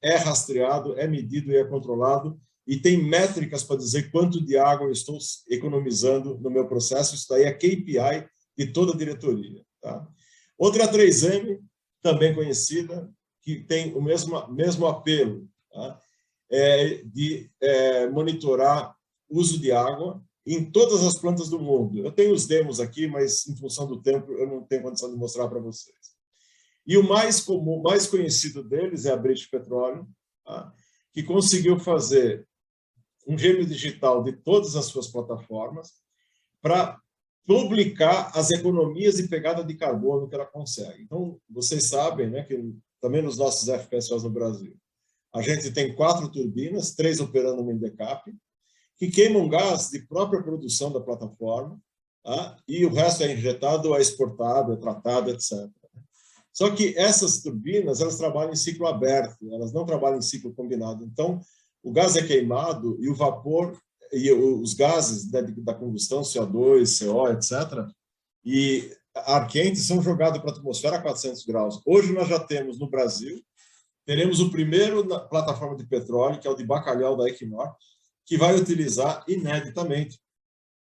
é rastreado, é medido e é controlado, e tem métricas para dizer quanto de água eu estou economizando no meu processo. Isso daí é KPI de toda a diretoria. Tá? Outra 3M, também conhecida, que tem o mesmo apelo, tá? De monitorar o uso de água em todas as plantas do mundo. Eu tenho os demos aqui, mas em função do tempo eu não tenho condição de mostrar para vocês. E o mais comum, mais conhecido deles é a British Petroleum, tá? Que conseguiu fazer um gêmeo digital de todas as suas plataformas para publicar as economias e pegada de carbono que ela consegue. Então, vocês sabem, né, que também nos nossos FPSOs no Brasil, a gente tem 4 turbinas, 3 operando no Indecap, que queimam gás de própria produção da plataforma, tá? E o resto é injetado, é exportado, é tratado, etc. Só que essas turbinas, elas trabalham em ciclo aberto, elas não trabalham em ciclo combinado. Então, o gás é queimado e o vapor e os gases da combustão, CO2, CO, etc., e ar quente são jogados para a atmosfera a 400 graus. Hoje nós já temos no Brasil, teremos o primeiro na plataforma de petróleo, que é o de Bacalhau da Equinor, que vai utilizar ineditamente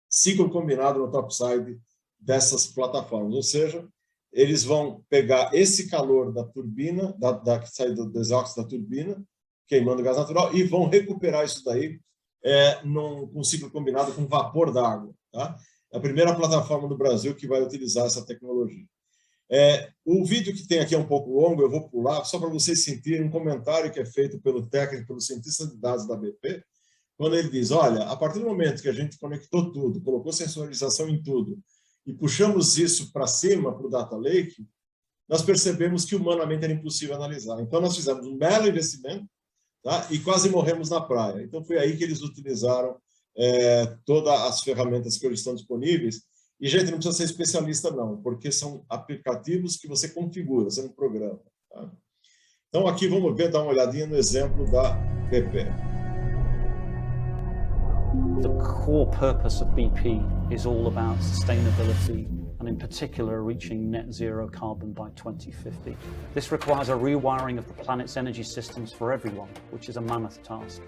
ciclo combinado no topside dessas plataformas. Ou seja, eles vão pegar esse calor da turbina, que sai do desóxido da turbina, queimando gás natural, e vão recuperar isso daí com ciclo combinado com vapor d'água. Tá? É a primeira plataforma do Brasil que vai utilizar essa tecnologia. O vídeo que tem aqui é um pouco longo, eu vou pular, só para vocês sentirem um comentário que é feito pelo técnico, pelo cientista de dados da BP, quando ele diz, olha, a partir do momento que a gente conectou tudo, colocou sensorização em tudo, e puxamos isso para cima, para o Data Lake, nós percebemos que humanamente era impossível analisar. Então, nós fizemos um belo investimento, tá? E quase morremos na praia. Então, foi aí que eles utilizaram todas as ferramentas que hoje estão disponíveis. E, gente, não precisa ser especialista, não, porque são aplicativos que você configura, você não programa. Tá? Então, aqui vamos dar uma olhadinha no exemplo da BP. The core purpose of BP is all about sustainability and in particular reaching net zero carbon by 2050. This requires a rewiring of the planet's energy systems for everyone, which is a mammoth task.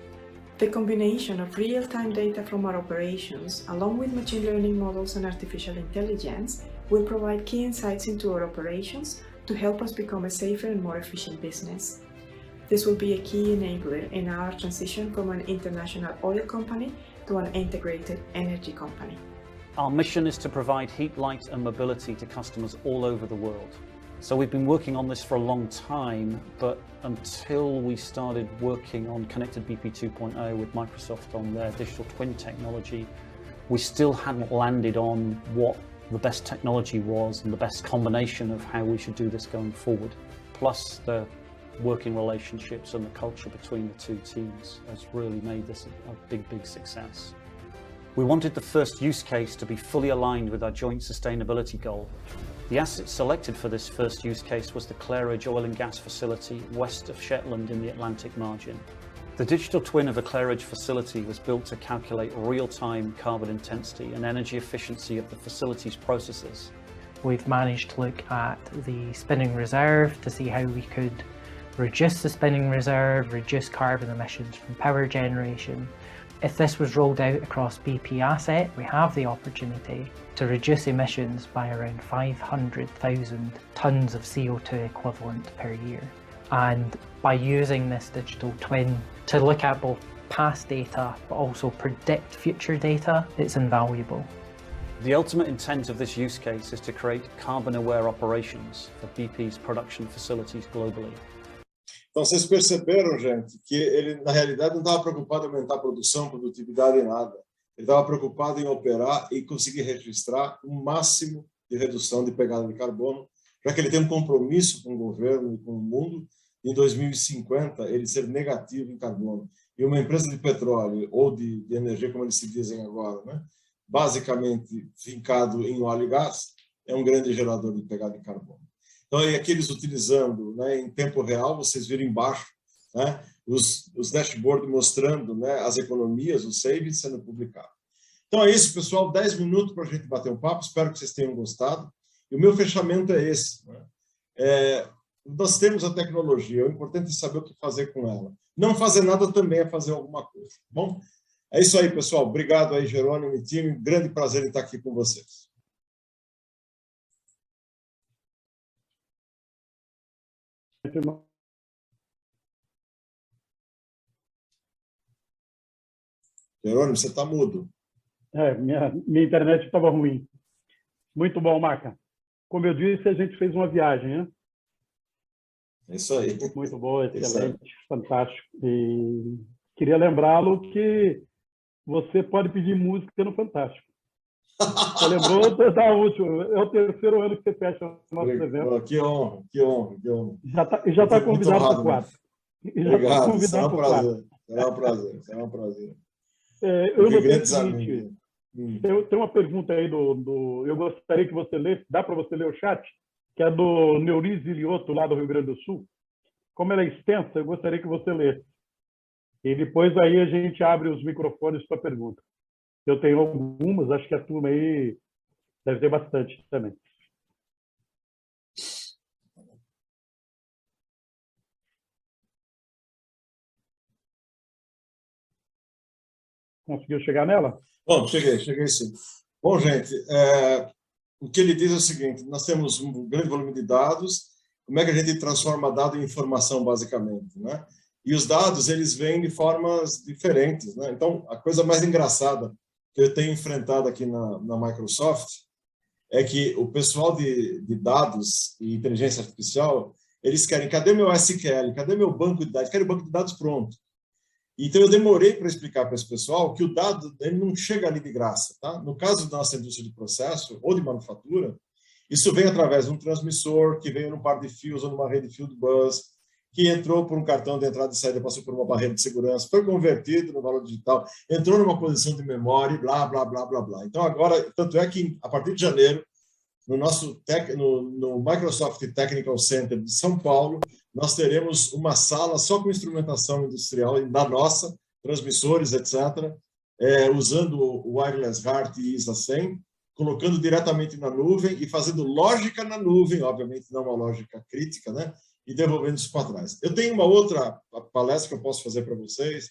The combination of real-time data from our operations, along with machine learning models and artificial intelligence, will provide key insights into our operations to help us become a safer and more efficient business. This will be a key enabler in our transition from an international oil company to an integrated energy company. Our mission is to provide heat, light and mobility to customers all over the world. So we've been working on this for a long time, but until we started working on Connected BP 2.0 with Microsoft on their digital twin technology, we still hadn't landed on what the best technology was and the best combination of how we should do this going forward. plus the working relationships and the culture between the two teams has really made this a big success. We wanted the first use case to be fully aligned with our joint sustainability goal. The asset selected for this first use case was the Claridge oil and gas facility west of Shetland in the Atlantic margin. The digital twin of a Claridge facility was built to calculate real-time carbon intensity and energy efficiency of the facility's processes. We've managed to look at the spinning reserve to see how we could reduce the spinning reserve, reduce carbon emissions from power generation. If this was rolled out across BP asset, we have the opportunity to reduce emissions by around 500,000 tonnes of CO2 equivalent per year. And by using this digital twin to look at both past data but also predict future data, it's invaluable. The ultimate intent of this use case is to create carbon-aware operations for BP's production facilities globally. Então, vocês perceberam, gente, que ele, na realidade, não estava preocupado em aumentar a produção, produtividade e nada. Ele estava preocupado em operar e conseguir registrar o máximo de redução de pegada de carbono, já que ele tem um compromisso com o governo e com o mundo, em 2050, ele ser negativo em carbono. E uma empresa de petróleo ou de energia, como eles se dizem agora, né, basicamente fincado em óleo e gás, é um grande gerador de pegada de carbono. Então, e aqui eles utilizando, né, em tempo real, vocês viram embaixo, né, os dashboards mostrando, né, as economias, os savings sendo publicados. Então é isso, pessoal, 10 minutos para a gente bater um papo, espero que vocês tenham gostado. E o meu fechamento é esse. Né? Nós temos a tecnologia, o importante é saber o que fazer com ela. Não fazer nada também é fazer alguma coisa. Bom, é isso aí, pessoal. Obrigado aí, Jerônimo e time. Grande prazer em estar aqui com vocês. Jerônimo, você está mudo. Minha internet estava ruim. Muito bom, Maca. Como eu disse, a gente fez uma viagem, né? É isso aí. Muito boa, excelente, fantástico. E queria lembrá-lo que você pode pedir música no Fantástico. Você lembrou da última? É o terceiro ano que você fecha o nosso evento. Que honra, que honra, que honra. Já está convidado para o 4. Obrigado, será um prazer. Será um prazer, será um prazer. Eu tenho uma pergunta aí eu gostaria que você lesse, dá para você ler o chat, que é do Neurize Lioto, lá do Rio Grande do Sul. Como ela é extensa, eu gostaria que você lesse. E depois aí a gente abre os microfones para pergunta. Eu tenho algumas, acho que a turma aí deve ter bastante também. Conseguiu chegar nela? Bom, cheguei sim. Bom, gente, o que ele diz é o seguinte, nós temos um grande volume de dados, como é que a gente transforma dado em informação, basicamente, né? E os dados, eles vêm de formas diferentes, né? Então, a coisa mais engraçada que eu tenho enfrentado aqui na Microsoft é que o pessoal de dados e inteligência artificial, eles querem, cadê meu SQL? Cadê meu banco de dados? Querem o banco de dados pronto. Então, eu demorei para explicar para esse pessoal que o dado ele não chega ali de graça. Tá? No caso da nossa indústria de processo ou de manufatura, isso vem através de um transmissor que veio num par de fios ou numa rede field bus, que entrou por um cartão de entrada e saída, passou por uma barreira de segurança, foi convertido no valor digital, entrou numa posição de memória, blá, blá, blá, blá, blá. Então, agora, tanto é que, a partir de janeiro, no Microsoft Technical Center de São Paulo, nós teremos uma sala só com instrumentação industrial da nossa, transmissores, etc., usando o Wireless HART e ISA 100, colocando diretamente na nuvem e fazendo lógica na nuvem, obviamente não uma lógica crítica, né? E devolvendo isso para trás. Eu tenho uma outra palestra que eu posso fazer para vocês,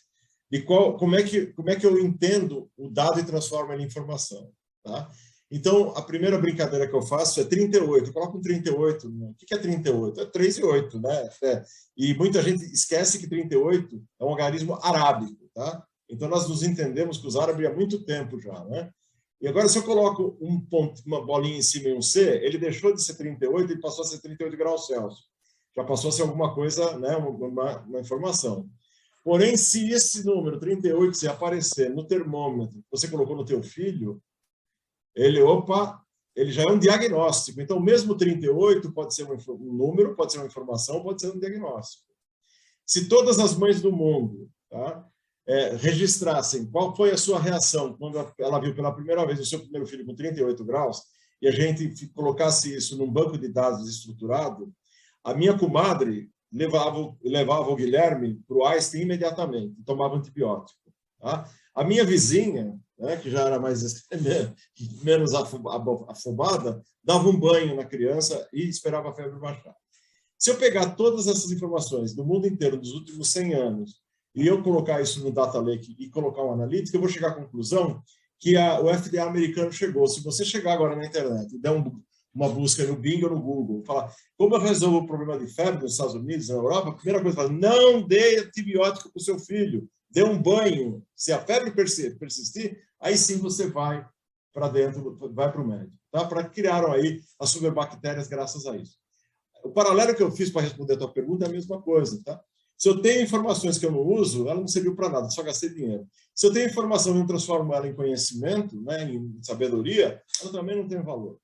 de como é que eu entendo o dado e transformo ele em informação. Tá? Então, a primeira brincadeira que eu faço é 38. Eu coloco um 38. O que é 38? É 3 e 8, né? E muita gente esquece que 38 é um algarismo arábico. Tá? Então, nós nos entendemos que os árabes há muito tempo já. Né? E agora, se eu coloco uma bolinha em cima e um C, ele deixou de ser 38 e passou a ser 38 graus Celsius. Já passou a ser alguma coisa, né? uma informação. Porém, se esse número 38 se aparecer no termômetro que você colocou no teu filho, ele ele já é um diagnóstico. Então, mesmo 38 pode ser um número, pode ser uma informação, pode ser um diagnóstico. Se todas as mães do mundo, tá, registrassem qual foi a sua reação quando ela viu pela primeira vez o seu primeiro filho com 38 graus, e a gente colocasse isso num banco de dados estruturado, a minha comadre levava o Guilherme para o Einstein imediatamente, tomava antibiótico. Tá? A minha vizinha, né, que já era menos afobada, dava um banho na criança e esperava a febre baixar. Se eu pegar todas essas informações do mundo inteiro dos últimos 100 anos e eu colocar isso no Data Lake e colocar um analítico, eu vou chegar à conclusão que o FDA americano chegou. Se você chegar agora na internet e der uma busca no Bing ou no Google, falar como eu resolvo o problema de febre nos Estados Unidos, na Europa, a primeira coisa que fala, não dê antibiótico para o seu filho, dê um banho. Se a febre persistir, aí sim você vai para dentro, vai para o médico. Tá? Criaram aí as superbactérias graças a isso. O paralelo que eu fiz para responder a tua pergunta é a mesma coisa. Tá? Se eu tenho informações que eu não uso, ela não serviu para nada, só gastei dinheiro. Se eu tenho informação e não transformo ela em conhecimento, né, em sabedoria, ela também não tem valor.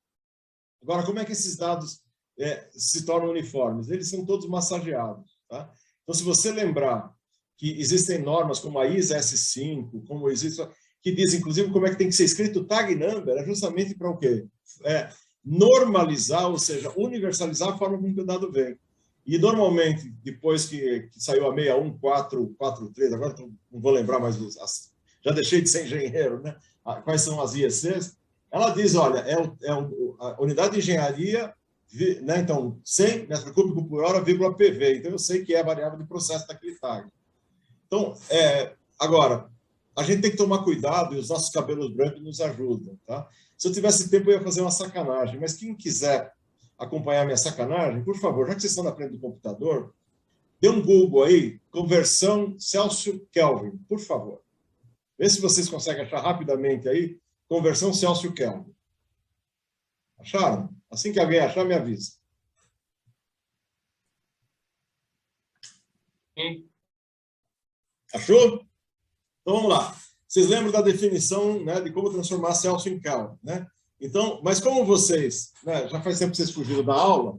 Agora, como é que esses dados se tornam uniformes? Eles são todos massageados. Tá? Então, se você lembrar que existem normas como a ISA S5, como existe, que diz, inclusive, como é que tem que ser escrito tag number, é justamente para o quê? Normalizar, ou seja, universalizar a forma como que o dado vem. E, normalmente, depois que saiu a 61443, agora não vou lembrar mais, já deixei de ser engenheiro, né? Quais são as IECs? Ela diz, olha, a unidade de engenharia, né? Então, 100 metro cúbico por hora, vírgula PV. Então, eu sei que é a variável de processo daquele tag. Então, agora, a gente tem que tomar cuidado e os nossos cabelos brancos nos ajudam, tá? Se eu tivesse tempo, eu ia fazer uma sacanagem, mas quem quiser acompanhar minha sacanagem, por favor, já que vocês estão na frente do computador, dê um Google aí, conversão Celsius-Kelvin, por favor. Vê se vocês conseguem achar rapidamente aí, conversão Celsius-Kelvin. Acharam? Assim que alguém achar, me avisa. Sim. Achou? Então, vamos lá. Vocês lembram da definição, né, de como transformar Celsius em Kelvin, né? Então, mas como vocês, né, já faz tempo que vocês fugiram da aula...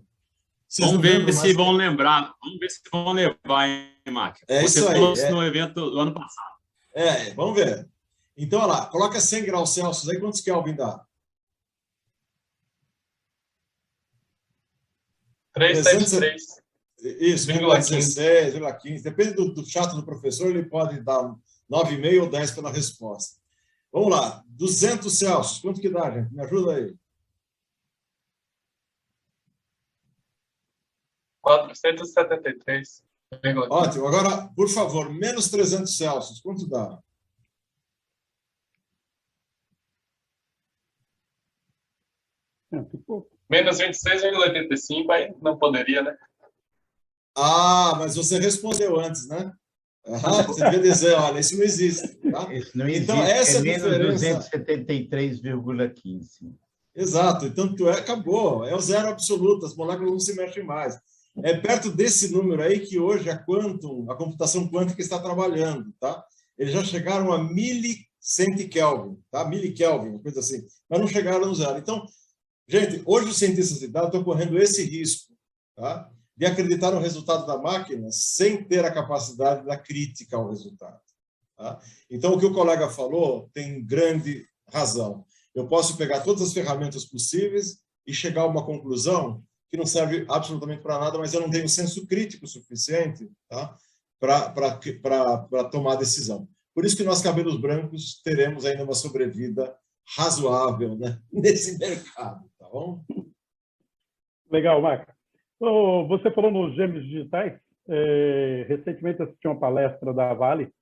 Vamos ver se vão lembrar. Vamos ver se vão levar, hein, Mark? Você falou isso no evento do ano passado. Vamos ver. Então, olha lá, coloca 100 graus Celsius aí, quantos Kelvin dá? 373. Isso, 16,15. Depende do chato do professor, ele pode dar 9,5 ou 10 pela resposta. Vamos lá, 200 Celsius, quanto que dá, gente? Me ajuda aí. 473. Ótimo. Agora, por favor, menos 300 Celsius, quanto dá? Menos 26,85, aí não poderia, né? Mas você respondeu antes, né? Você devia dizer, olha, isso não existe. Tá? Isso não existe, então, essa menos diferença... 273,15. Exato, então acabou, é o zero absoluto, as moléculas não se mexem mais. É perto desse número aí que hoje a computação quântica está trabalhando, tá? Eles já chegaram a 1100 Kelvin, tá? 1000 Kelvin, uma coisa assim, mas não chegaram no zero. Então, gente, hoje os cientistas de dados estão correndo esse risco, tá? De acreditar no resultado da máquina sem ter a capacidade da crítica ao resultado. Tá? Então, o que o colega falou tem grande razão. Eu posso pegar todas as ferramentas possíveis e chegar a uma conclusão que não serve absolutamente para nada, mas eu não tenho senso crítico suficiente, tá? para tomar a decisão. Por isso que nós, cabelos brancos, teremos ainda uma sobrevida razoável, né? Nesse mercado. Tá bom? Legal, Marco. Você falou nos gêmeos digitais. Recentemente assisti uma palestra da Vale,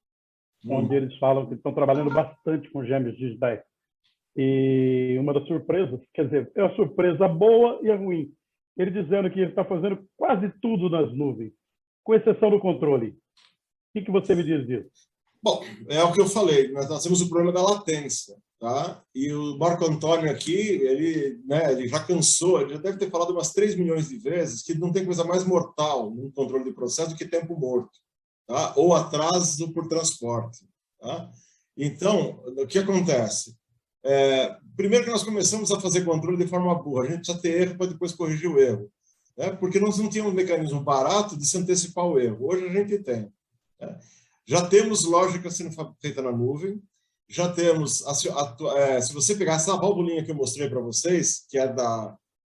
onde eles falam que estão trabalhando bastante com gêmeos digitais. E uma das surpresas, quer dizer, é uma surpresa boa e ruim. Ele dizendo que ele está fazendo quase tudo nas nuvens, com exceção do controle. O que você me diz disso? Bom, é o que eu falei, nós temos o problema da latência. Tá? E o Marco Antônio aqui, ele já cansou, ele já deve ter falado umas 3 milhões de vezes que não tem coisa mais mortal no controle de processo do que tempo morto, tá? Ou atraso por transporte. Tá? Então, o que acontece? Primeiro que nós começamos a fazer controle de forma burra, a gente precisa ter erro para depois corrigir o erro, né? Porque nós não tínhamos um mecanismo barato de se antecipar o erro. Hoje a gente tem, né? Já temos lógica sendo feita na nuvem, já temos, se você pegar essa válvulinha que eu mostrei para vocês, que é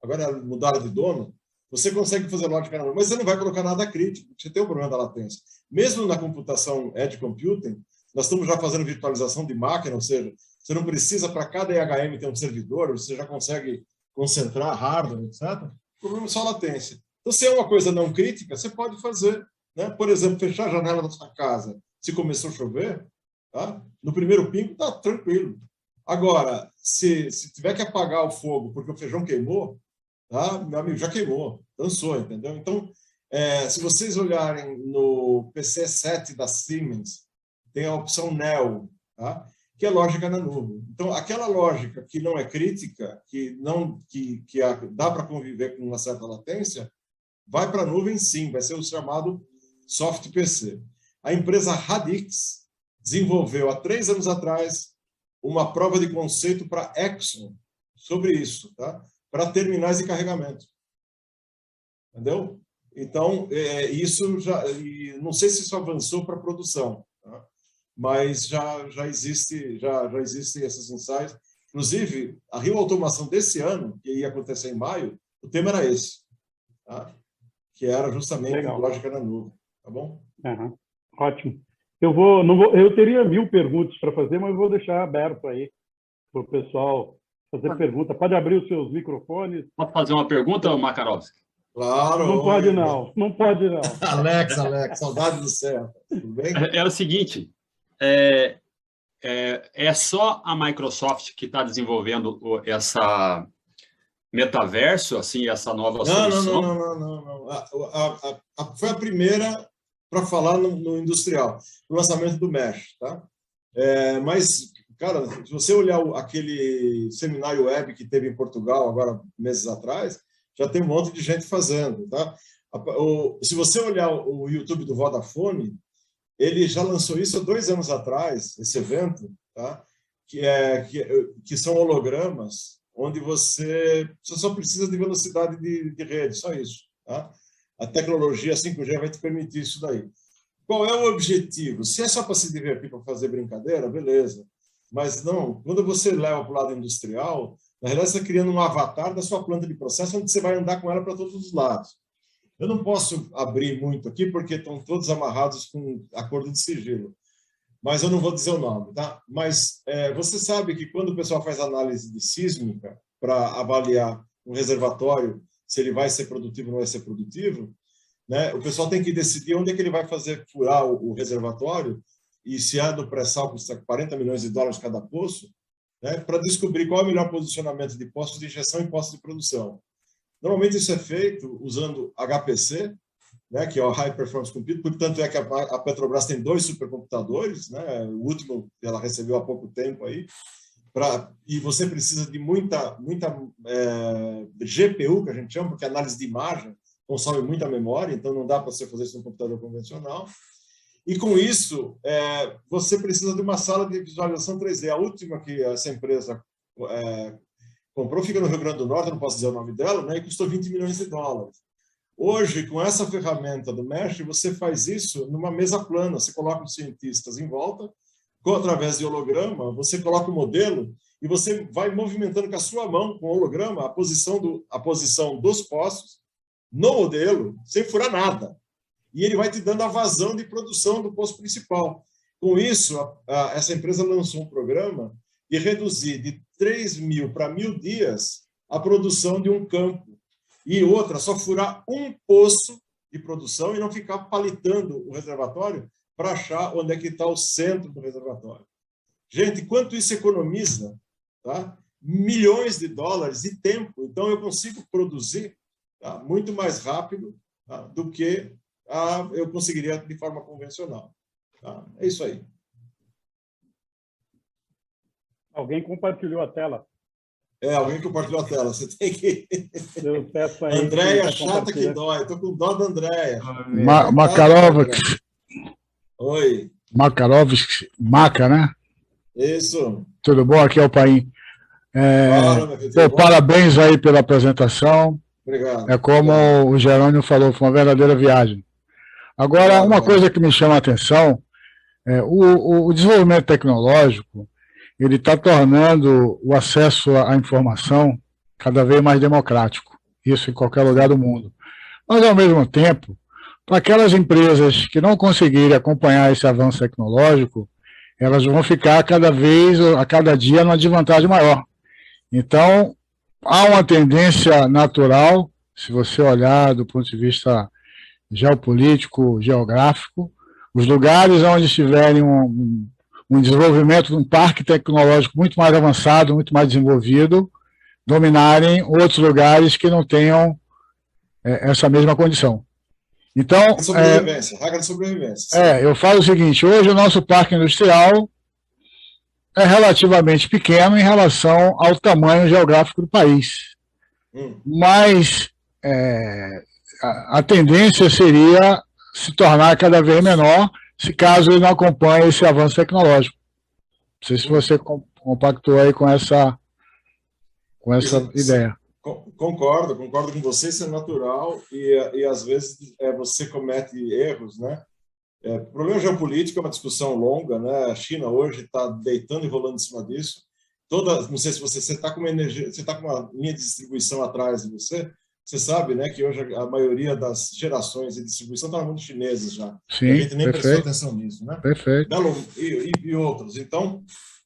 agora mudaram de dono, você consegue fazer lógica na nuvem, mas você não vai colocar nada crítico, você tem o problema da latência. Mesmo na computação Edge Computing, nós estamos já fazendo virtualização de máquina, ou seja, você não precisa para cada IHM ter um servidor, você já consegue concentrar hardware, etc. O problema é só a latência. Então, se é uma coisa não crítica, você pode fazer, né? Por exemplo, fechar a janela da sua casa. Se começou a chover, tá? No primeiro pingo, está tranquilo. Agora, se tiver que apagar o fogo porque o feijão queimou, tá? Meu amigo, já queimou, dançou, entendeu? Então, se vocês olharem no PC7 da Siemens, tem a opção Neo, tá? Que é lógica na nuvem. Então, aquela lógica que não é crítica, que dá para conviver com uma certa latência, vai para a nuvem sim, vai ser o chamado soft PC. A empresa Radix desenvolveu há 3 anos atrás uma prova de conceito para Exxon sobre isso, tá? Para terminais de carregamento. Entendeu? Então, isso já... Não sei se isso avançou para produção, tá? Mas já existem esses ensaios. Inclusive, a Rio Automação desse ano, que ia acontecer em maio, o tema era esse, tá? Que era justamente lógica na nuvem. Tá bom? Uhum. Ótimo. Eu teria 1000 perguntas para fazer, mas eu vou deixar aberto aí para o pessoal fazer pergunta. Pode abrir os seus microfones. Pode fazer uma pergunta, Makarovski? Claro. Não pode não. Não pode não. Alex, saudade do céu. Tudo bem? É o seguinte, é só a Microsoft que está desenvolvendo essa metaverso, assim, essa nova solução? Não. Foi a primeira para falar no industrial, no lançamento do Mesh, tá? Mas, cara, se você olhar aquele seminário web que teve em Portugal, agora, meses atrás, já tem um monte de gente fazendo, tá? Se você olhar o YouTube do Vodafone, ele já lançou isso há 2 anos atrás, esse evento, tá? Que são hologramas, onde você só precisa de velocidade de rede, só isso, tá? A tecnologia 5G vai te permitir isso daí. Qual é o objetivo? Se é só para se divertir, para fazer brincadeira, beleza. Mas não, quando você leva para o lado industrial, na realidade você está criando um avatar da sua planta de processo, onde você vai andar com ela para todos os lados. Eu não posso abrir muito aqui, porque estão todos amarrados com acordo de sigilo. Mas eu não vou dizer o nome, tá? Mas você sabe que quando o pessoal faz análise de sísmica para avaliar um reservatório, se ele vai ser produtivo ou não vai ser produtivo, né? O pessoal tem que decidir onde é que ele vai fazer furar o reservatório, e se é do pré-sal, custa $40 milhões cada poço, né? Para descobrir qual é o melhor posicionamento de postos de injeção e postos de produção. Normalmente isso é feito usando HPC, né? Que é o High Performance Computing, portanto é que a Petrobras tem 2 supercomputadores, né? O último ela recebeu há pouco tempo aí, e você precisa de muita GPU, que a gente chama, porque a análise de imagem consome muita memória, então não dá para você fazer isso no computador convencional. E com isso, você precisa de uma sala de visualização 3D. A última que essa empresa comprou fica no Rio Grande do Norte, não posso dizer o nome dela, né, e custou $20 milhões. Hoje, com essa ferramenta do Mesh, você faz isso numa mesa plana, você coloca os cientistas em volta, através de holograma, você coloca o modelo e você vai movimentando com a sua mão, com o holograma, a posição dos postos no modelo, sem furar nada. E ele vai te dando a vazão de produção do posto principal. Com isso, essa empresa lançou um programa de reduzir de 3.000 para 1.000 dias a produção de um campo. E outra, só furar um poço de produção e não ficar palitando o reservatório para achar onde é que está o centro do reservatório. Gente, quanto isso economiza? Tá? Milhões de dólares e tempo. Então, eu consigo produzir, tá, muito mais rápido, tá, do que eu conseguiria de forma convencional. Tá? É isso aí. Alguém compartilhou a tela. Alguém compartilhou a tela. Você tem que... Eu peço aí. Andréia, chata que dói. Estou com dó da Andréia. Makarovski. Oi. Makarovski. Maca, né? Isso. Tudo bom? Aqui é o Paim. Parabéns aí pela apresentação. Obrigado. É como o Jerônimo falou, foi uma verdadeira viagem. Agora, uma coisa que me chama a atenção é o desenvolvimento tecnológico, ele está tornando o acesso à informação cada vez mais democrático, isso em qualquer lugar do mundo. Mas, ao mesmo tempo, para aquelas empresas que não conseguirem acompanhar esse avanço tecnológico, elas vão ficar a cada dia numa desvantagem maior. Então, há uma tendência natural, se você olhar do ponto de vista geopolítico, geográfico, os lugares onde estiverem um desenvolvimento de um parque tecnológico muito mais avançado, muito mais desenvolvido, dominarem outros lugares que não tenham essa mesma condição. Então, regra de sobrevivência. Eu falo o seguinte, hoje o nosso parque industrial é relativamente pequeno em relação ao tamanho geográfico do país. Mas a tendência seria se tornar cada vez menor, se caso ele não acompanhe esse avanço tecnológico. Não sei se você compactou aí com essa ideia. Concordo com você, isso é natural, e às vezes você comete erros, né? O problema geopolítico é uma discussão longa, né? A China hoje está deitando e rolando em cima disso. Não sei se você está com uma energia, você está com uma linha de distribuição atrás de você. Você sabe, né, que hoje a maioria das gerações de distribuição está na mão dos chineses já. Sim, a gente nem prestou atenção nisso, né? Perfeito. E outros. Então,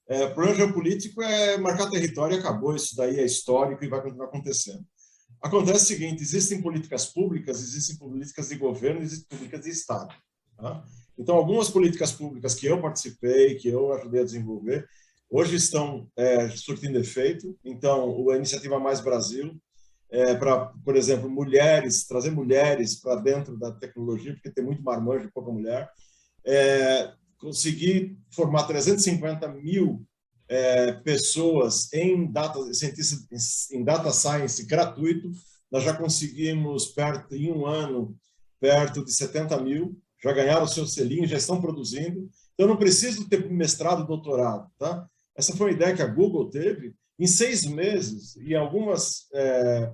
o problema geopolítico é marcar território e acabou. Isso daí é histórico e vai continuar acontecendo. Acontece o seguinte, existem políticas públicas, existem políticas de governo, existem políticas de Estado. Tá? Então, algumas políticas públicas que eu participei, que eu ajudei a desenvolver, hoje estão surtindo efeito. Então, a Iniciativa Mais Brasil, para, por exemplo, trazer mulheres para dentro da tecnologia, porque tem muito marmanjo e pouca mulher, conseguir formar 350 mil pessoas em data science gratuito. Nós já conseguimos, em um ano, perto de 70 mil, já ganharam o seu selinho, já estão produzindo. Então, não preciso ter mestrado, doutorado. Tá? Essa foi uma ideia que a Google teve. Em 6 meses, e algumas,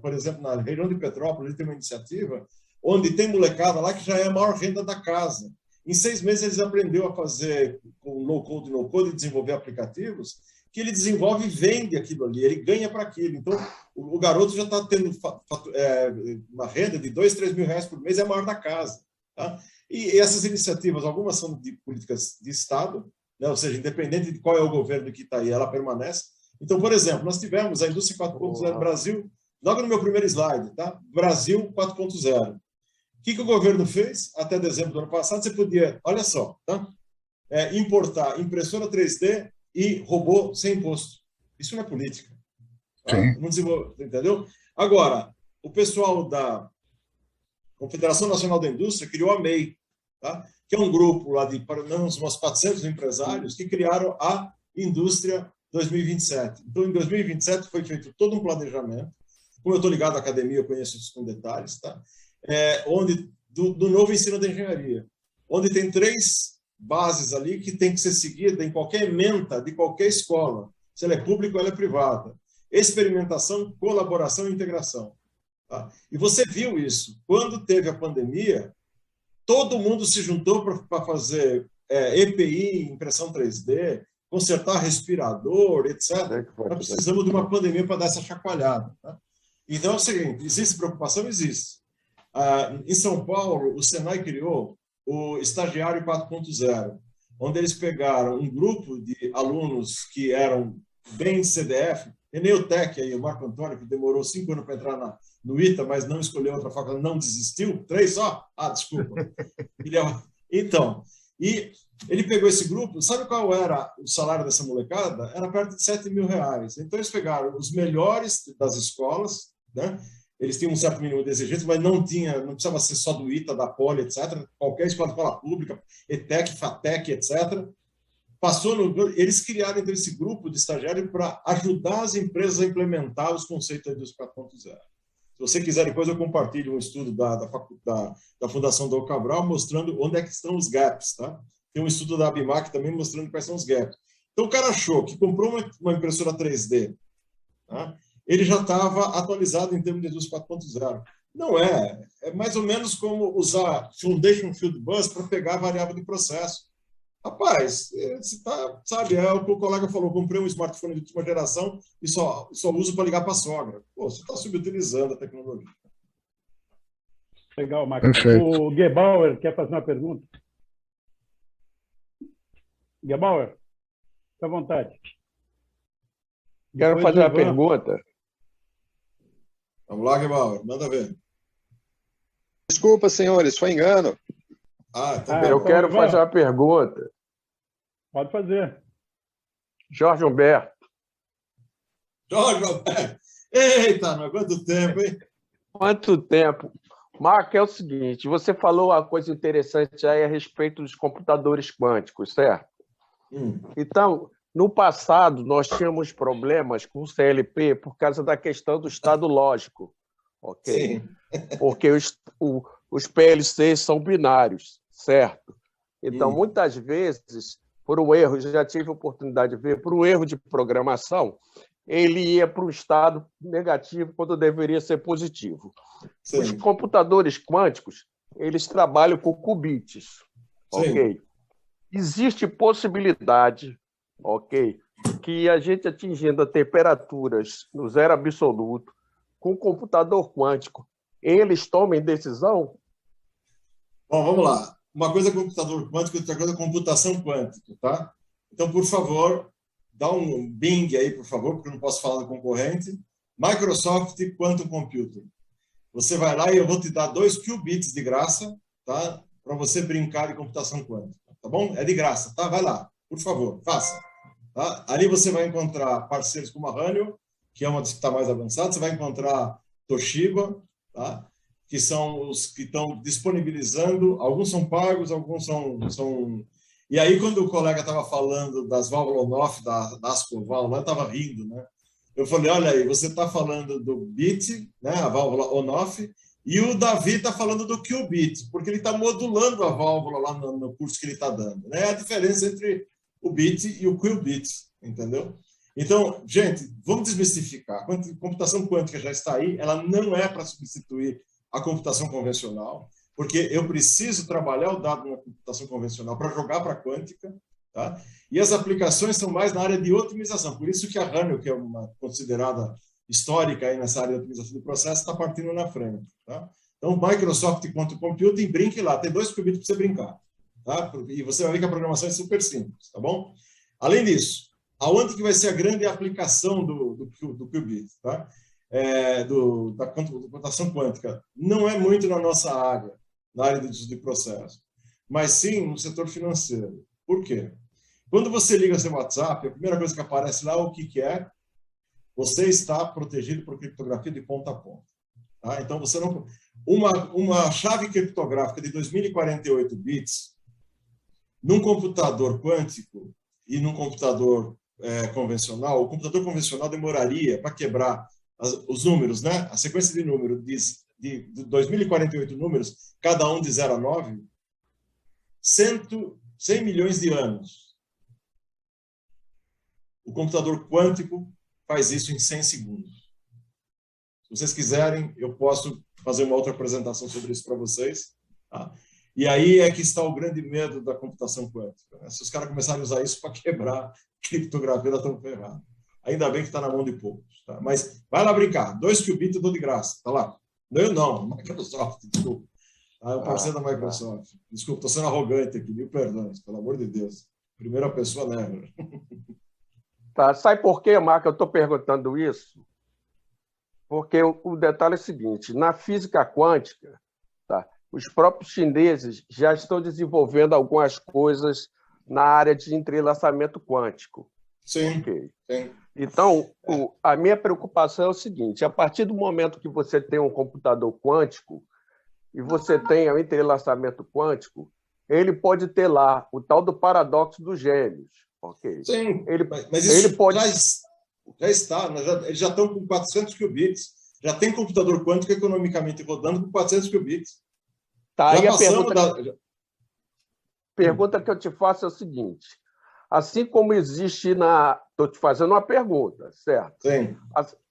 por exemplo, na região de Petrópolis, tem uma iniciativa onde tem molecada lá que já é a maior renda da casa. Em 6 meses, eles aprenderam a fazer com low-code e no-code, desenvolver aplicativos, que ele desenvolve e vende aquilo ali, ele ganha para aquilo. Então, o garoto já está tendo uma renda de 2, 3 mil reais por mês, é a maior da casa. Tá? E essas iniciativas, algumas são de políticas de Estado, né? Ou seja, independente de qual é o governo que está aí, ela permanece. Então, por exemplo, nós tivemos a indústria 4.0 Brasil, logo no meu primeiro slide, tá? Brasil 4.0. O que o governo fez? Até dezembro do ano passado, você podia, olha só, tá? Importar impressora 3D e robô sem imposto. Isso não é política. Tá? Não desenvolve, entendeu? Agora, o pessoal da Confederação Nacional da Indústria criou a MEI, tá? Que é um grupo lá de uns 400 empresários que criaram a indústria 2027. Então, em 2027 foi feito todo um planejamento. Como eu estou ligado à academia, eu conheço isso com detalhes, tá? Do novo ensino da engenharia, onde tem 3 bases ali que tem que ser seguida em qualquer ementa de qualquer escola, se ela é pública ou ela é privada. Experimentação, colaboração e integração. Tá? E você viu isso. Quando teve a pandemia, todo mundo se juntou para fazer EPI, impressão 3D, consertar respirador, etc. Nós precisamos de uma pandemia para dar essa chacoalhada. Tá? Então é o seguinte, existe preocupação? Existe. Em São Paulo, o Senai criou o Estagiário 4.0, onde eles pegaram um grupo de alunos que eram bem CDF, e nem o TEC, aí, o Marco Antônio, que demorou 5 anos para entrar no ITA, mas não escolheu outra faculdade, não desistiu, 3 só? Desculpa. Então, e ele pegou esse grupo, sabe qual era o salário dessa molecada? Era perto de 7 mil reais. Então, eles pegaram os melhores das escolas, né? Eles tinham um certo mínimo de exigência, mas não precisava ser só do ITA, da Poli, etc. Qualquer escola pública, ETEC, FATEC, etc. Eles criaram então esse grupo de estagiários para ajudar as empresas a implementar os conceitos da indústria 4.0. Se você quiser, depois eu compartilho um estudo da Fundação Dom Cabral mostrando onde é que estão os gaps. Tá? Tem um estudo da Abimac também mostrando quais são os gaps. Então, o cara achou que comprou uma impressora 3D tá? Ele já estava atualizado em termos de indústria 4.0. Não é. É mais ou menos como usar Foundation Field Bus para pegar a variável de processo. Rapaz, você tá, sabe, é o que o colega falou, comprei um smartphone de última geração e só uso para ligar para a sogra. Pô, você está subutilizando a tecnologia. Legal, Marcos. O Gebauer quer fazer uma pergunta? Gebauer, fica à vontade. Quero fazer uma pergunta. Vamos lá, Gebauer, manda ver. Desculpa, senhores, foi engano. Eu quero fazer uma pergunta. Pode fazer. Jorge Humberto. Jorge Humberto. Eita, não quanto tempo, hein? Quanto tempo? Marco, é o seguinte, você falou uma coisa interessante aí a respeito dos computadores quânticos, certo? Então, no passado, nós tínhamos problemas com o CLP por causa da questão do estado lógico, ok? Sim. Porque os PLCs são binários, certo? Então, muitas vezes, por um erro, já tive a oportunidade de ver, por um erro de programação, ele ia para um estado negativo quando deveria ser positivo. Sim. Os computadores quânticos, eles trabalham com qubits, ok? Existe possibilidade, ok, que a gente atingindo temperaturas no zero absoluto, com computador quântico, eles tomem decisão? Bom, vamos lá. Uma coisa é computador quântico, outra coisa é computação quântica, tá? Então, por favor, dá um Bing aí, por favor, porque eu não posso falar do concorrente. Microsoft Quantum Computer. Você vai lá e eu vou te dar 2 qubits de graça, tá? Para você brincar de computação quântica, tá bom? É de graça, tá? Vai lá, por favor, faça. Tá? Ali você vai encontrar parceiros como a Honeywell, que é uma das que está mais avançada. Você vai encontrar Toshiba, tá? Que são os que estão disponibilizando. Alguns são pagos, alguns são... E aí, quando o colega estava falando das válvulas on-off, da Ascoval, eu estava rindo, né? Eu falei, olha aí, você está falando do bit, né, a válvula on-off, e o Davi está falando do qubit, porque ele está modulando a válvula lá no curso que ele está dando. Né? É a diferença entre o bit e o qubit, entendeu? Então, gente, vamos desmistificar. A computação quântica já está aí, ela não é para substituir a computação convencional, porque eu preciso trabalhar o dado na computação convencional para jogar para a quântica, tá? E as aplicações são mais na área de otimização. Por isso que a Honeywell, que é uma considerada histórica aí nessa área de otimização do processo, está partindo na frente, tá? Então, Microsoft Quantum Computing, brinque lá. Tem 2 qubits para você brincar, tá? E você vai ver que a programação é super simples, tá bom? Além disso, aonde que vai ser a grande aplicação do qubit, tá? Da computação quântica? Não é muito na nossa área, na área de processo, mas sim no setor financeiro. Por quê? Quando você liga seu WhatsApp, a primeira coisa que aparece lá, o que é? Você está protegido por criptografia de ponta a ponta. Tá? Então, você não... Uma chave criptográfica de 2048 bits, num computador quântico e num computador convencional, o computador convencional demoraria para quebrar os números, né? A sequência de números de 2048 números, cada um de 0 a 9, 100 milhões de anos. O computador quântico faz isso em 100 segundos. Se vocês quiserem, eu posso fazer uma outra apresentação sobre isso para vocês. Tá? E aí é que está o grande medo da computação quântica. Né? Se os caras começarem a usar isso para quebrar criptografia, nós estamos ferrados. Ainda bem que está na mão de poucos. Tá? Mas vai lá brincar. 2 qubits eu dou de graça. Tá lá. Eu não, Microsoft, desculpa. É o parceiro da Microsoft. Desculpa, estou sendo arrogante aqui, mil perdões, pelo amor de Deus. Primeira pessoa, né? Tá, sabe por quê, Marco, eu estou perguntando isso? Porque o detalhe é o seguinte, na física quântica, tá, os próprios chineses já estão desenvolvendo algumas coisas na área de entrelaçamento quântico. Sim, okay. Sim. Então, a minha preocupação é o seguinte, a partir do momento que você tem um computador quântico e você tem o entrelaçamento quântico, ele pode ter lá o tal do paradoxo dos gêmeos. Okay. Sim, mas isso pode... já está. Eles já estão com 400 qubits. Já tem computador quântico economicamente rodando com 400 qubits. Tá, aí a pergunta que eu te faço é o seguinte. Assim como existe na... Estou te fazendo uma pergunta, certo? Sim.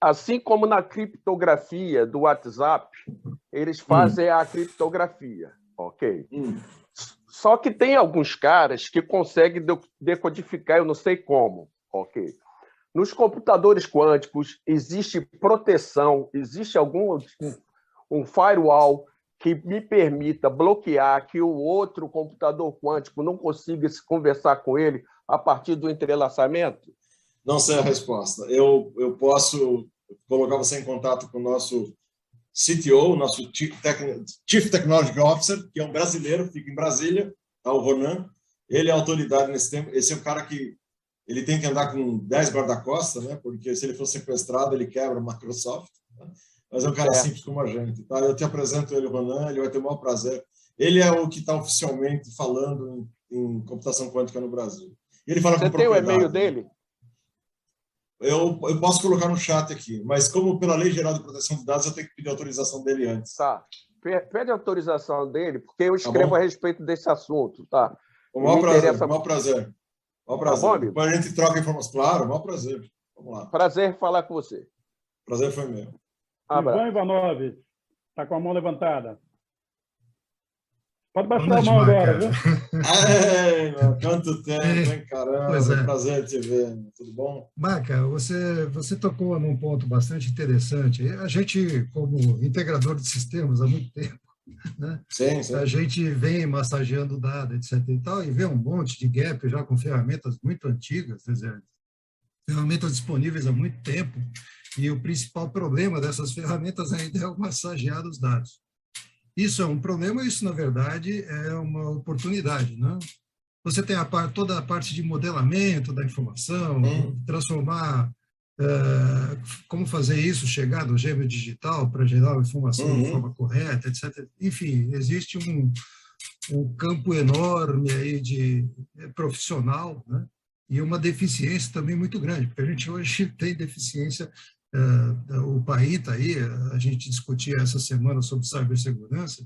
Assim como na criptografia do WhatsApp, eles fazem a criptografia, ok? Só que tem alguns caras que conseguem decodificar, eu não sei como, ok? Nos computadores quânticos existe proteção, existe um firewall que me permita bloquear que o outro computador quântico não consiga se conversar com ele a partir do entrelaçamento? Não sei a resposta. Eu posso colocar você em contato com o nosso CTO, nosso Chief Technology Officer, que é um brasileiro, fica em Brasília, tá, o Ronan. Ele é autoridade nesse tempo. Esse é um cara que ele tem que andar com 10 guarda-costas, né? Porque se ele for sequestrado, ele quebra a Microsoft. Tá? Mas é um cara simples como a gente. Tá? Eu te apresento ele, Ronan, ele vai ter o maior prazer. Ele é o que está oficialmente falando em computação quântica no Brasil. Ele fala Você com tem o e-mail dele? Eu posso colocar no chat aqui, mas como pela Lei Geral de Proteção de Dados, eu tenho que pedir autorização dele antes. Tá. Pede a autorização dele, porque eu escrevo a respeito desse assunto, tá? O maior prazer, o maior prazer. O maior prazer. Tá bom, depois a gente troca informações. Claro, o maior prazer. Vamos lá. Prazer falar com você. Prazer foi meu. Ivan Ivanov, está com a mão levantada. Pode baixar a mão agora, viu? Quanto tempo, hein, caramba. Pois é. Prazer te ver. Tudo bom? Maca, você tocou num ponto bastante interessante. A gente, como integrador de sistemas há muito tempo, né? Sim, sim. A gente vem massageando dados, etc. e tal, e vê um monte de gap já com ferramentas muito antigas, quer dizer, ferramentas disponíveis há muito tempo, e o principal problema dessas ferramentas ainda é o massagear os dados. Isso é um problema, isso, na verdade, é uma oportunidade, né? Você tem toda a parte de modelamento da informação, transformar, como fazer isso, chegar no gêmeo digital para gerar a informação de forma correta, etc. Enfim, existe um campo enorme aí de profissional, né? E uma deficiência também muito grande, porque a gente hoje tem deficiência. O PAI está aí, a gente discutia essa semana sobre cibersegurança,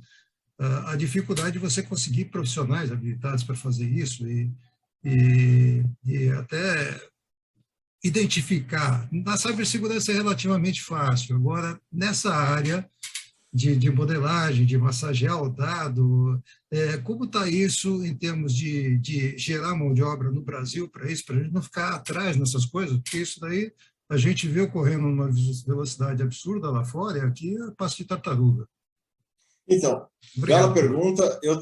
a dificuldade de você conseguir profissionais habilitados para fazer isso e até identificar. Na cibersegurança é relativamente fácil, agora nessa área de modelagem, de massagear o dado, como está isso em termos de gerar mão de obra no Brasil para isso, para a gente não ficar atrás nessas coisas, porque isso daí a gente vê ocorrendo uma velocidade absurda lá fora, e aqui é passo de tartaruga. Então, bela pergunta. Eu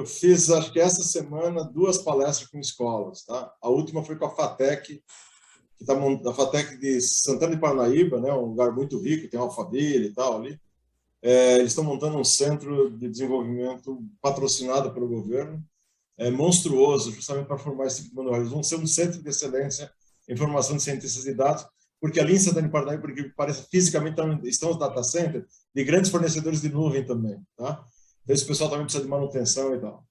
fiz, acho que essa semana, 2 palestras com escolas. Tá? A última foi com a FATEC, a FATEC de Santana de Parnaíba, né? Um lugar muito rico, tem Alphaville e tal ali. Eles estão montando um centro de desenvolvimento patrocinado pelo governo, monstruoso, justamente para formar esse tipo de manual. Eles vão ser um centro de excelência em formação de cientistas de dados, porque ali em Santana de Parnaíba, porque parece fisicamente estão os data centers de grandes fornecedores de nuvem também, tá? Então, esse pessoal também precisa de manutenção e tal.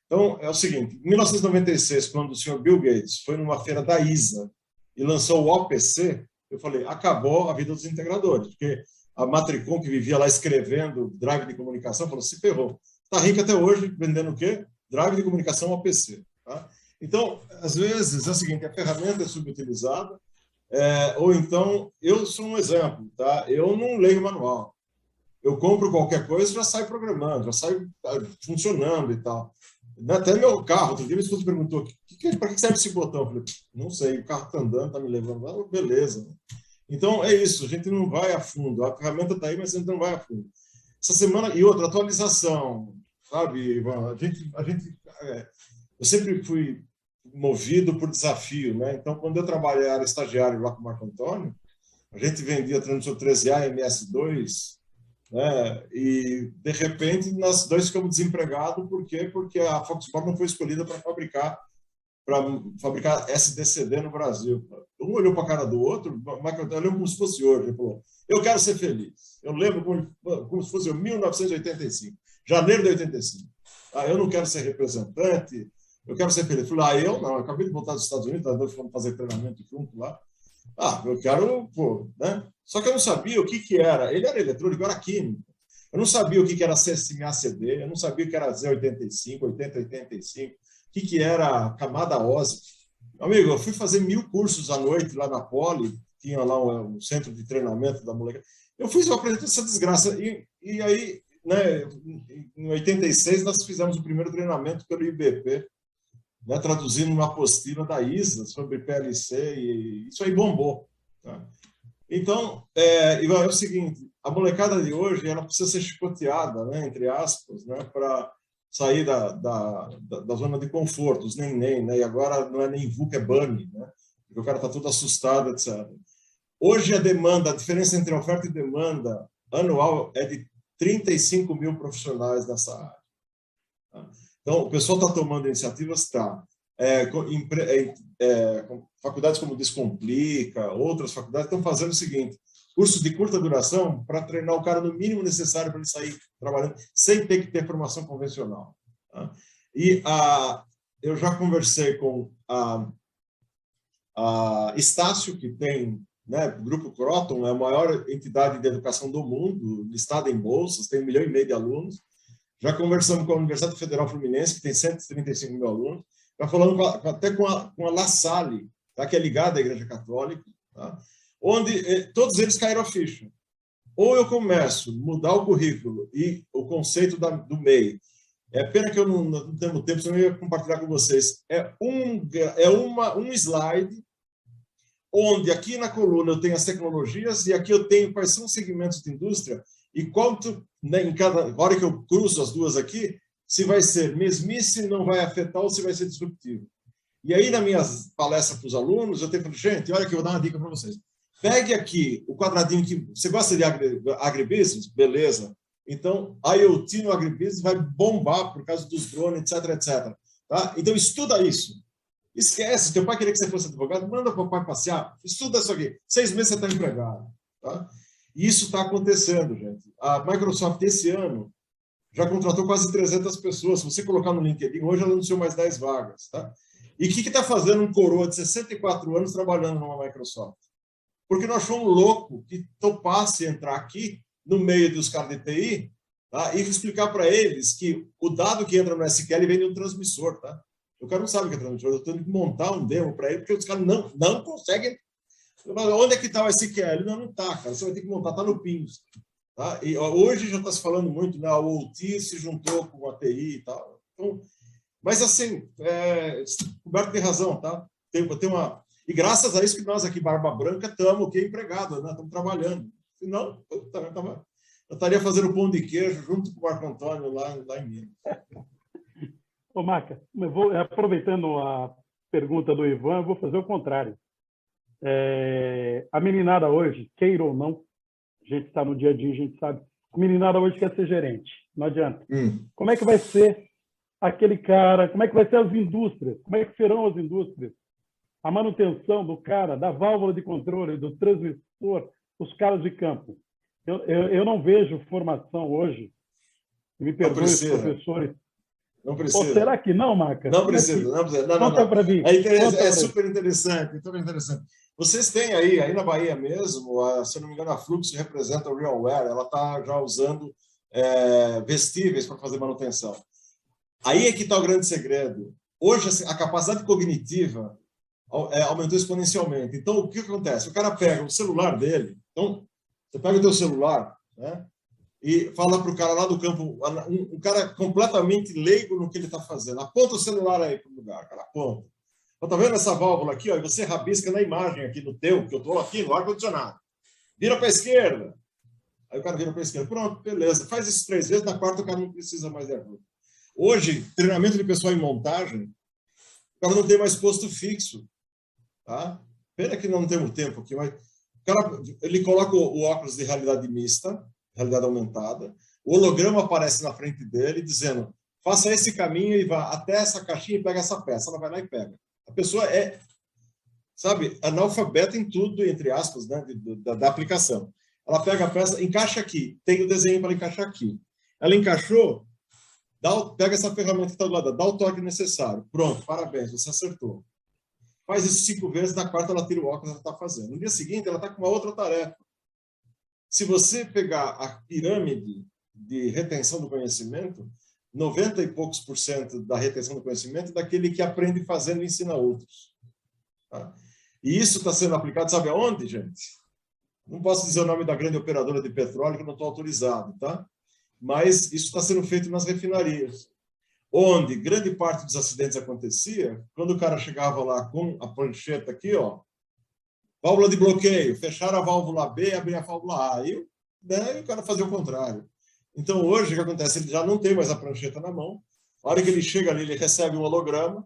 Então, é o seguinte, em 1996, quando o senhor Bill Gates foi numa feira da ISA e lançou o OPC, eu falei, acabou a vida dos integradores, porque a Matricom, que vivia lá escrevendo drive de comunicação, falou, se ferrou. Está rica até hoje, vendendo o quê? Drive de comunicação OPC, tá? Então, às vezes, é o seguinte, a ferramenta é subutilizada, ou então, eu sou um exemplo, tá? Eu não leio manual. Eu compro qualquer coisa e já saio programando, já saio funcionando e tal. Até meu carro, outro dia minha esposa perguntou, para que serve esse botão? Eu falei, não sei, o carro está andando, está me levando lá, beleza. Então, é isso, a gente não vai a fundo. A ferramenta está aí, mas a gente não vai a fundo. Essa semana, e outra, atualização, sabe, Ivan? Eu sempre fui movido por desafio, né? Então, quando eu trabalhei era estagiário lá com o Marco Antônio, a gente vendia transmissor 13A, MS2, né? E, de repente, nós dois ficamos desempregados. Por quê? Porque a Foxconn não foi escolhida para fabricar SDCD no Brasil. Um olhou para a cara do outro, eu lembro como se fosse hoje, ele falou, eu quero ser feliz. Eu lembro como se fosse 1985, janeiro de 85. Eu não quero ser representante, eu quero ser feliz. Eu falei, eu não, eu acabei de voltar dos Estados Unidos, nós fomos fazer treinamento junto lá. Eu quero, né? Só que eu não sabia o que era. Ele era eletrônico, eu era químico. Eu não sabia o que era CSMA-CD, eu não sabia o que era Z85, 8085, o que era camada OSI. Amigo, eu fui fazer 1000 cursos à noite lá na Poli, tinha lá um centro de treinamento da molecada. Eu apresentei essa desgraça. E aí, né, em 86, nós fizemos o primeiro treinamento pelo IBP, né, traduzindo uma apostila da ISA sobre PLC, e isso aí bombou. Tá? Então, é o seguinte, a molecada de hoje ela precisa ser chicoteada, né, entre aspas, né, para sair da zona de conforto, os neném, né, e agora não é nem VUCA, é BANI, né, porque o cara está todo assustado, etc. Hoje a demanda, a diferença entre oferta e demanda anual é de 35 mil profissionais nessa área. Tá? Então, o pessoal está tomando iniciativas, faculdades como Descomplica, outras faculdades estão fazendo o seguinte, cursos de curta duração para treinar o cara no mínimo necessário para ele sair trabalhando, sem ter que ter formação convencional. Tá? E eu já conversei com a Estácio, que tem, né, o Grupo Croton, é a maior entidade de educação do mundo, listada em bolsas, tem 1,5 milhão de alunos. Já conversamos com a Universidade Federal Fluminense, que tem 135 mil alunos. Já falando até com a La Salle, tá, que é ligada à Igreja Católica, tá? Onde todos eles caíram a ficha. Ou eu começo a mudar o currículo e o conceito do MEI. É pena que eu não tenho tempo, senão eu ia compartilhar com vocês. É um slide onde aqui na coluna eu tenho as tecnologias e aqui eu tenho quais são os segmentos de indústria e quanto, né, em cada hora que eu cruzo as duas aqui, se vai ser mesmice, não vai afetar ou se vai ser disruptivo. E aí, nas minhas palestras para os alunos, eu tenho falado, gente, olha que eu vou dar uma dica para vocês. Pegue aqui o quadradinho que... Você gosta de agribusiness? Beleza. Então, a IoT no agribusiness vai bombar por causa dos drones, etc, etc. Tá? Então, estuda isso. Esquece, teu pai queria que você fosse advogado, manda o papai passear, estuda isso aqui. 6 meses você está empregado. Tá? E isso está acontecendo, gente. A Microsoft, esse ano, já contratou quase 300 pessoas. Se você colocar no LinkedIn, hoje ela anunciou mais 10 vagas. Tá? E o que está fazendo um coroa de 64 anos trabalhando numa Microsoft? Porque não achou um louco que topasse entrar aqui no meio dos caras de TI, tá? E explicar para eles que o dado que entra no SQL vem de um transmissor. Tá? O cara não sabe o que é transmissor. Eu tenho que montar um demo para ele, porque os caras não conseguem. Onde é que está o SQL? Não está, cara. Você vai ter que montar, está no Pins. Tá? E hoje já está se falando muito, né? O OT se juntou com a TI e tal. Então, mas assim, o Roberto tem razão, tá? Tem uma... E graças a isso que nós aqui, Barba Branca, estamos empregados, né? Estamos trabalhando. Senão, eu estaria fazendo pão de queijo junto com o Marco Antônio lá em Minas. Ô, Maca, aproveitando a pergunta do Ivan, eu vou fazer o contrário. A meninada hoje, queira ou não, a gente está no dia a dia, a gente sabe, a meninada hoje quer ser gerente, não adianta. Como é que vai ser aquele cara, como é que vai ser as indústrias, como é que serão as indústrias? A manutenção do cara, da válvula de controle, do transmissor, os caras de campo. Eu não vejo formação hoje, me perdoe os professores. Não precisa. Ou será que não, Maca? Não precisa, não precisa. Conta para mim. É super interessante, super interessante. Vocês têm aí na Bahia mesmo, se não me engano, a Flux representa o RealWare, ela está já usando vestíveis para fazer manutenção. Aí é que está o grande segredo. Hoje, a capacidade cognitiva aumentou exponencialmente. Então, o que acontece? O cara pega o celular dele, então, você pega o teu celular, né, e fala para o cara lá do campo, um cara completamente leigo no que ele está fazendo. Aponta o celular aí para o lugar, cara, aponta. Então, tá vendo essa válvula aqui? Ó, e você rabisca na imagem aqui no teu, que eu estou aqui no ar-condicionado. Vira para a esquerda. Aí o cara vira para a esquerda. Pronto, beleza. Faz isso 3 vezes, na quarta o cara não precisa mais de ajuda. Hoje, treinamento de pessoal em montagem, o cara não tem mais posto fixo. Tá? Pena que não temos tempo aqui, mas o cara, ele coloca o óculos de realidade mista, realidade aumentada, o holograma aparece na frente dele dizendo, faça esse caminho e vá até essa caixinha e pega essa peça. Ela vai lá e pega. A pessoa é, sabe, analfabeta em tudo, entre aspas, né, da aplicação. Ela pega a peça, encaixa aqui, tem o desenho para encaixar aqui. Ela encaixou, pega essa ferramenta que está do lado, dá o toque necessário. Pronto, parabéns, você acertou. Faz isso 5 vezes, na quarta ela tira o óculos, ela está fazendo. No dia seguinte, ela está com uma outra tarefa. Se você pegar a pirâmide de retenção do conhecimento, 90 e poucos % da retenção do conhecimento é daquele que aprende fazendo e ensina outros. Tá? E isso está sendo aplicado, sabe aonde, gente? Não posso dizer o nome da grande operadora de petróleo, que eu não estou autorizado, tá? Mas isso está sendo feito nas refinarias, onde grande parte dos acidentes acontecia quando o cara chegava lá com a prancheta aqui, ó, válvula de bloqueio, fechar a válvula B e abrir a válvula A. E, né, o cara fazia o contrário. Então, hoje, o que acontece? Ele já não tem mais a prancheta na mão. A hora que ele chega ali, ele recebe um holograma,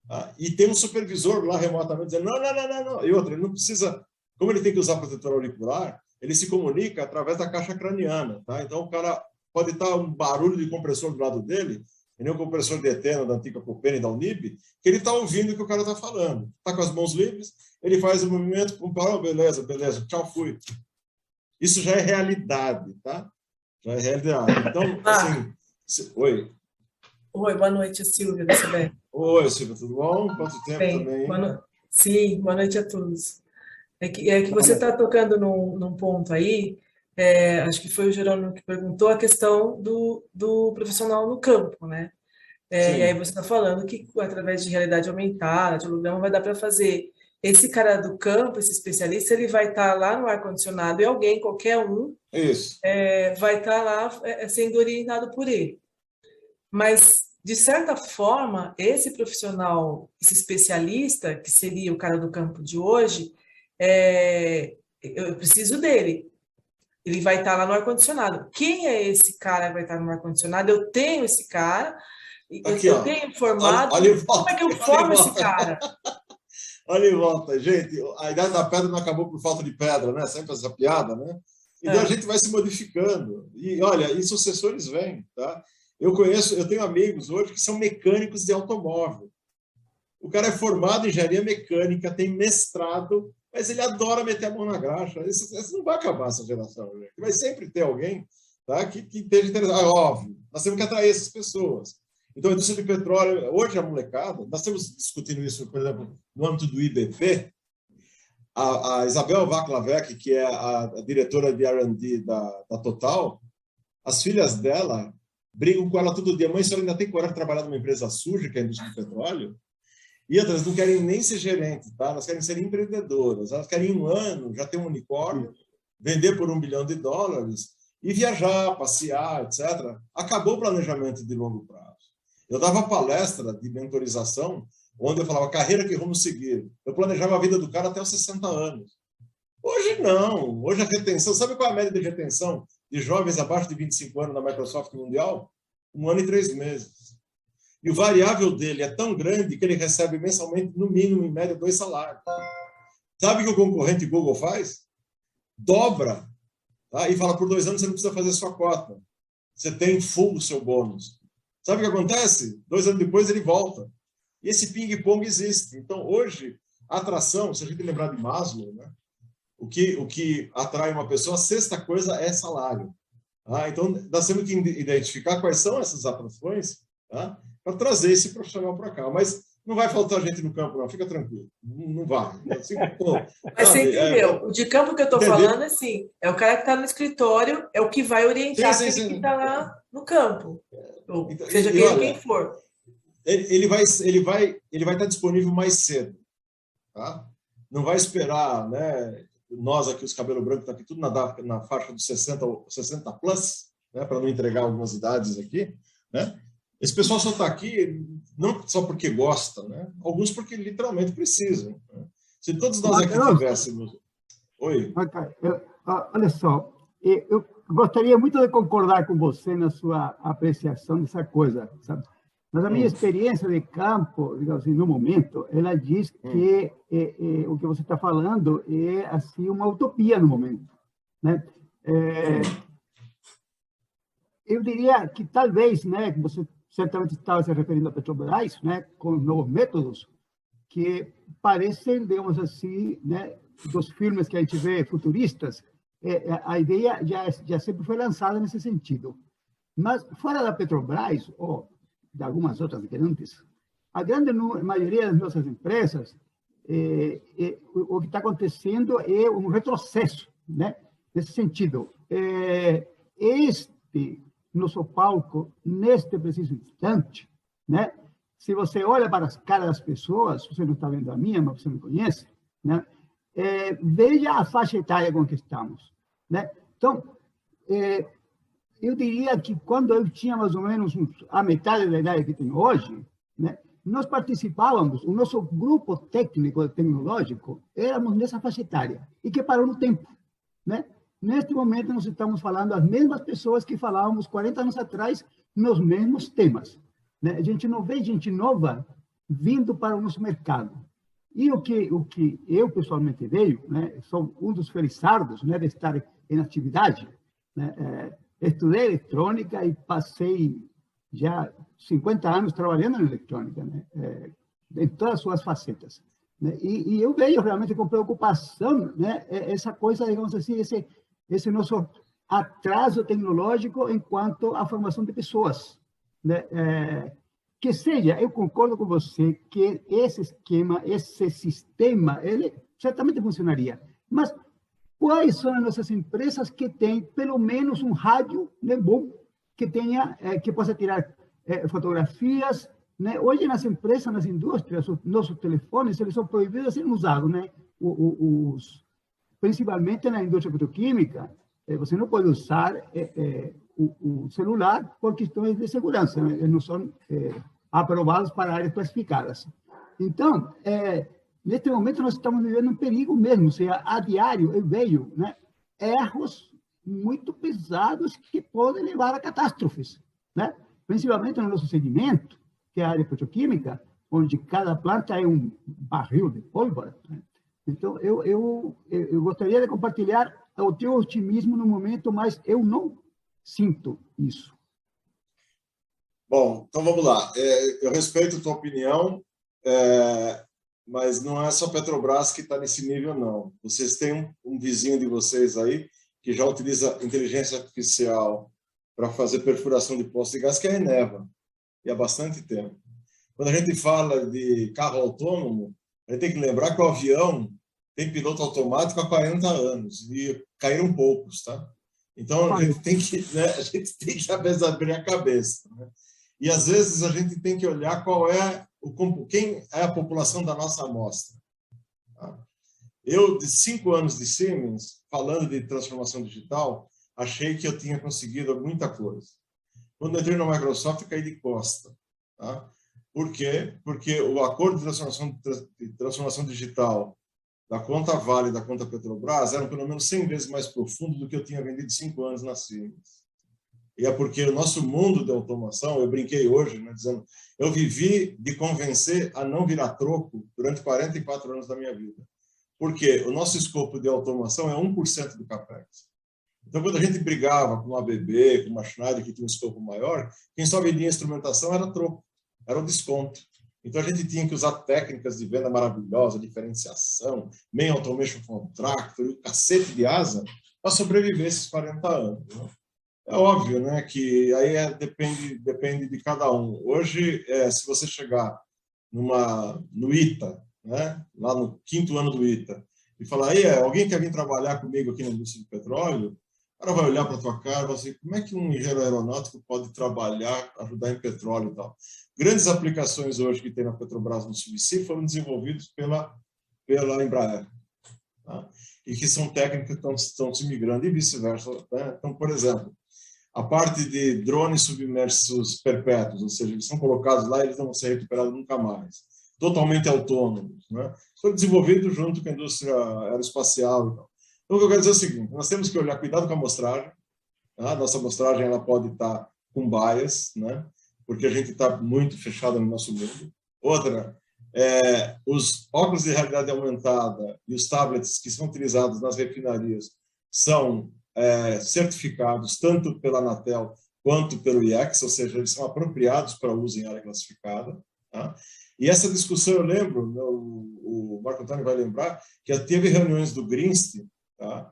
tá? E tem um supervisor lá remotamente dizendo, não. E outra, ele não precisa... Como ele tem que usar protetor auricular, ele se comunica através da caixa craniana. Tá? Então, o cara pode estar um barulho de compressor do lado dele, que nem o compressor de Etena, da antiga Copene e da Unib, que ele está ouvindo o que o cara está falando. Está com as mãos livres, ele faz o movimento, parou, beleza, tchau, fui. Isso já é realidade, tá? Já é realidade. Então, assim... Oi. Oi, boa noite, Silvia, da CBR. Oi, Silvia, tudo bom? Quanto tempo Bem, também? Sim, boa noite a todos. É que você está tocando num ponto aí, acho que foi o Jerônimo que perguntou, a questão do profissional no campo, né? E aí você está falando que através de realidade aumentada, de holograma, vai dar para fazer. Esse cara do campo, esse especialista, ele vai estar lá no ar-condicionado e alguém, qualquer um, vai estar lá sendo orientado por ele. Mas, de certa forma, esse profissional, esse especialista, que seria o cara do campo de hoje, eu preciso dele. Ele vai estar lá no ar-condicionado. Quem é esse cara que vai estar no ar-condicionado? Eu tenho esse cara, aqui, eu tenho formado. Como é que eu formo esse cara? Olha em volta, gente. A idade da pedra não acabou por falta de pedra, né? Sempre essa piada, né? Então a gente vai se modificando. E olha, e sucessores vêm, tá? Eu tenho amigos hoje que são mecânicos de automóvel. O cara é formado em engenharia mecânica, tem mestrado, mas ele adora meter a mão na graxa. Isso não vai acabar, essa geração, gente. Vai sempre ter alguém, tá, que esteja interessado. Óbvio, nós temos que atrair essas pessoas. Então, a indústria de petróleo, hoje a molecada, nós estamos discutindo isso, por exemplo, no âmbito do IBP, a Isabel Vaclavec, que é a diretora de R&D da Total, as filhas dela brigam com ela todo dia. Mãe, a senhora ainda tem coragem de trabalhar numa empresa suja, que é a indústria de petróleo? E outras não querem nem ser gerente, tá? Elas querem ser empreendedoras. Elas querem, em um ano, já ter um unicórnio, vender por $1 bilhão e viajar, passear, etc. Acabou o planejamento de longo prazo. Eu dava palestra de mentorização, onde eu falava, carreira que vamos seguir. Eu planejava a vida do cara até os 60 anos. Hoje não. Hoje a retenção... Sabe qual é a média de retenção de jovens abaixo de 25 anos na Microsoft Mundial? 1 ano e 3 meses. E o variável dele é tão grande que ele recebe mensalmente, no mínimo, em média, 2 salários. Sabe o que o concorrente Google faz? Dobra. Tá? E fala, por 2 anos você não precisa fazer sua cota. Você tem full o seu bônus. Sabe o que acontece? 2 anos depois ele volta. E esse ping-pong existe. Então, hoje, a atração, se a gente lembrar de Maslow, né? O que atrai uma pessoa, a sexta coisa é salário. Tá? Então, nós temos que identificar quais são essas atrações, tá? Para trazer esse profissional para cá. Mas não vai faltar gente no campo, não. Fica tranquilo. Não vai. Assim, mas você entendeu? O de campo que eu estou falando, assim, é o cara que está no escritório, é o que vai orientar aquele que está lá no campo. Então, seja quem for. Ele vai estar disponível mais cedo. Tá? Não vai esperar, né? Nós aqui, os cabelos brancos, tá aqui tudo na faixa dos 60 plus, né? Para não entregar algumas idades aqui, né? Esse pessoal só está aqui não só porque gosta, né? Alguns porque literalmente precisam. Né? Se todos nós aqui tivéssemos... Oi. Olha só, eu gostaria muito de concordar com você na sua apreciação dessa coisa, sabe? Mas a minha experiência de campo, digamos assim, no momento, ela diz que o que você está falando é assim uma utopia no momento, né? Eu diria que talvez, né, que você certamente estava se referindo a Petrobras, né, com novos métodos que parecem, digamos assim, né, dos filmes que a gente vê futuristas, a ideia já sempre foi lançada nesse sentido. Mas fora da Petrobras, ou de algumas outras grandes, a grande maioria das nossas empresas, o que está acontecendo é um retrocesso, né? Nesse sentido. Este nosso palco, neste preciso instante, né? se você olha para as caras das pessoas, você não está vendo a minha, mas você me conhece, né? Veja a faixa etária com que estamos, né? Então, eu diria que quando eu tinha mais ou menos a metade da idade que tenho hoje, né, nós participávamos, o nosso grupo técnico tecnológico, éramos nessa faixa etária, e que parou no tempo, né? Neste momento, nós estamos falando as mesmas pessoas que falávamos 40 anos atrás nos mesmos temas, né? A gente não vê gente nova vindo para o nosso mercado. E o que eu pessoalmente vejo, né, sou um dos felizardos, né, de estar em atividade, né? Estudei eletrônica e passei já 50 anos trabalhando em eletrônica, né? Em todas as suas facetas, né? E eu vejo realmente com preocupação, né, essa coisa, digamos assim, esse nosso atraso tecnológico enquanto à formação de pessoas, né? Que seja, eu concordo com você que esse esquema, esse sistema, ele certamente funcionaria, mas quais são as nossas empresas que têm pelo menos um rádio, né, bom, que tenha, que possa tirar fotografias, né? Hoje nas empresas, nas indústrias, os nossos telefones, eles são proibidos de serem usados, né? Principalmente na indústria petroquímica, você não pode usar o celular por questões de segurança, né? Eles não são aprovados para áreas classificadas. Então, neste momento, nós estamos vivendo um perigo mesmo, ou seja, a diário eu vejo, né, erros muito pesados que podem levar a catástrofes, né? Principalmente no nosso segmento, que é a área petroquímica, onde cada planta é um barril de pólvora, né? Então, eu gostaria de compartilhar o teu otimismo no momento, mas eu não sinto isso. Bom, então vamos lá. Eu respeito a tua opinião, mas não é só a Petrobras que está nesse nível, não. Vocês têm um vizinho de vocês aí que já utiliza inteligência artificial para fazer perfuração de poços de gás, que é a Eneva, e há bastante tempo. Quando a gente fala de carro autônomo, a gente tem que lembrar que o avião tem piloto automático há 40 anos, e caíram poucos, tá? Então, a gente tem que, né, abrir a cabeça, né? E, às vezes, a gente tem que olhar quem é a população da nossa amostra. Tá? Eu, de 5 anos de Siemens, falando de transformação digital, achei que eu tinha conseguido muita coisa. Quando entrei na Microsoft, caí de costa. Tá? Por quê? Porque o acordo de transformação digital da conta Vale e da conta Petrobras eram pelo menos 100 vezes mais profundo do que eu tinha vendido 5 anos na Siemens. E é porque o nosso mundo de automação, eu brinquei hoje, né, dizendo, eu vivi de convencer a não virar troco durante 44 anos da minha vida. Porque o nosso escopo de automação é 1% do CAPEX. Então, quando a gente brigava com uma ABB, com uma Schneider, que tinha um escopo maior, quem só vendia instrumentação era troco, era o desconto. Então, a gente tinha que usar técnicas de venda maravilhosa, diferenciação, main automation contractor, e o cacete de asa, para sobreviver esses 40 anos. Né? É óbvio, né, que aí depende de cada um. Hoje, se você chegar no ITA, né, lá no 5º ano do ITA, e falar, aí, alguém quer vir trabalhar comigo aqui na indústria de petróleo? O cara vai olhar para a tua cara e vai assim, como é que um engenheiro aeronáutico pode trabalhar, ajudar em petróleo e tal? Grandes aplicações hoje que tem na Petrobras no Subsea foram desenvolvidos pela Embraer. Tá? E que são técnicas que estão se migrando e vice-versa. Né? Então, por exemplo, a parte de drones submersos perpétuos, ou seja, eles são colocados lá e eles não vão ser recuperados nunca mais. Totalmente autônomos. Né? Foi desenvolvido junto com a indústria aeroespacial e tal. Então, o que eu quero dizer é o seguinte, nós temos que olhar, cuidado com a amostragem. Tá? Nossa amostragem ela pode estar com bias, né? Porque a gente está muito fechado no nosso mundo. Outra, os óculos de realidade aumentada e os tablets que são utilizados nas refinarias são certificados tanto pela Anatel quanto pelo IEX, ou seja, eles são apropriados para uso em área classificada. Tá? E essa discussão, eu lembro, o Marco Antônio vai lembrar, que teve reuniões do GRINST, tá?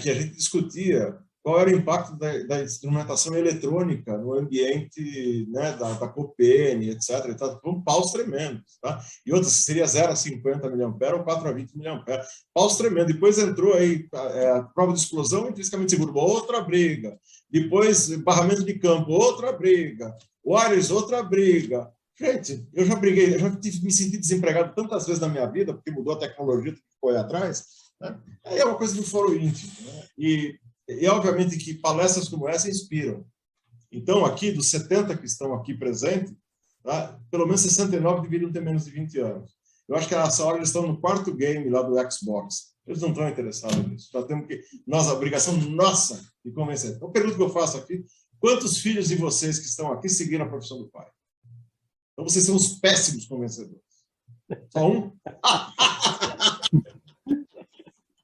Que a gente discutia qual era o impacto da instrumentação eletrônica no ambiente, né, da COPEN, etc. E tal, com paus tremendos. Tá? E outras seria 0 a 50 mA ou 4 a 20 mA. Paus tremendos. Depois entrou aí a prova de explosão intrinsecamente seguro, outra briga. Depois, barramento de campo, outra briga. Wireless, outra briga. Gente, eu já briguei, eu já me senti desempregado tantas vezes na minha vida, porque mudou a tecnologia, que foi atrás, né? Aí é uma coisa do foro íntimo, né? E obviamente que palestras como essa inspiram. Então, aqui, dos 70 que estão aqui presentes, tá? Pelo menos 69 deveriam ter menos de 20 anos. Eu acho que nessa hora eles estão no 4º game lá do Xbox. Eles não estão interessados nisso. Nós temos que, a obrigação nossa de convencer. Então, a pergunta que eu faço aqui, quantos filhos de vocês que estão aqui seguiram a profissão do pai? Então, vocês são os péssimos convencedores. Só um?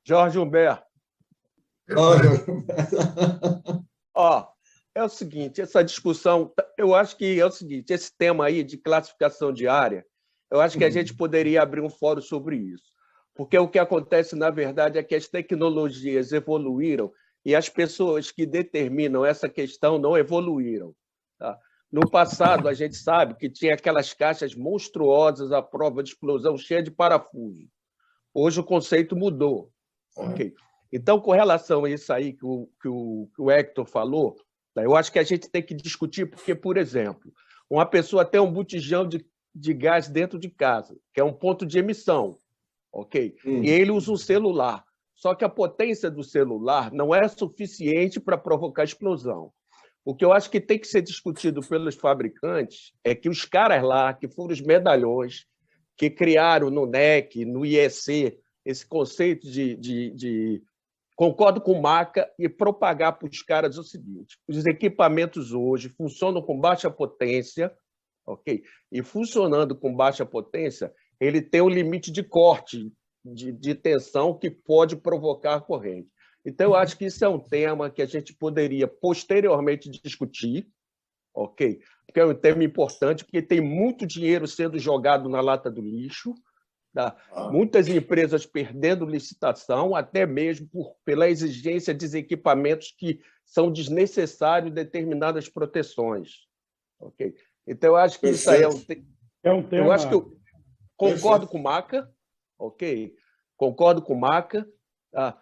Jorge Humberto. Ó, é o seguinte, essa discussão, eu acho que é o seguinte, esse tema aí de classificação diária, eu acho que a gente poderia abrir um fórum sobre isso. Porque o que acontece, na verdade, é que as tecnologias evoluíram e as pessoas que determinam essa questão não evoluíram. Tá? No passado, a gente sabe que tinha aquelas caixas monstruosas à prova de explosão, cheia de parafuso. Hoje o conceito mudou. Okay? Então, com relação a isso aí que o Hector falou, eu acho que a gente tem que discutir, porque, por exemplo, uma pessoa tem um botijão de gás dentro de casa, que é um ponto de emissão, ok? E ele usa um celular. Só que a potência do celular não é suficiente para provocar explosão. O que eu acho que tem que ser discutido pelos fabricantes é que os caras lá, que foram os medalhões, que criaram no NEC, no IEC, esse conceito de concordo com o Maca e propagar para os caras o seguinte: os equipamentos hoje funcionam com baixa potência, ok? E funcionando com baixa potência, ele tem um limite de corte de tensão que pode provocar corrente. Então, eu acho que isso é um tema que a gente poderia posteriormente discutir, ok? Porque é um tema importante, porque tem muito dinheiro sendo jogado na lata do lixo, tá? Muitas empresas perdendo licitação, até mesmo pela exigência de equipamentos que são desnecessários determinadas proteções, ok? Então, eu acho que isso aí é um tema... Eu acho que eu concordo com o Maca, ok? Concordo com o Maca, tá?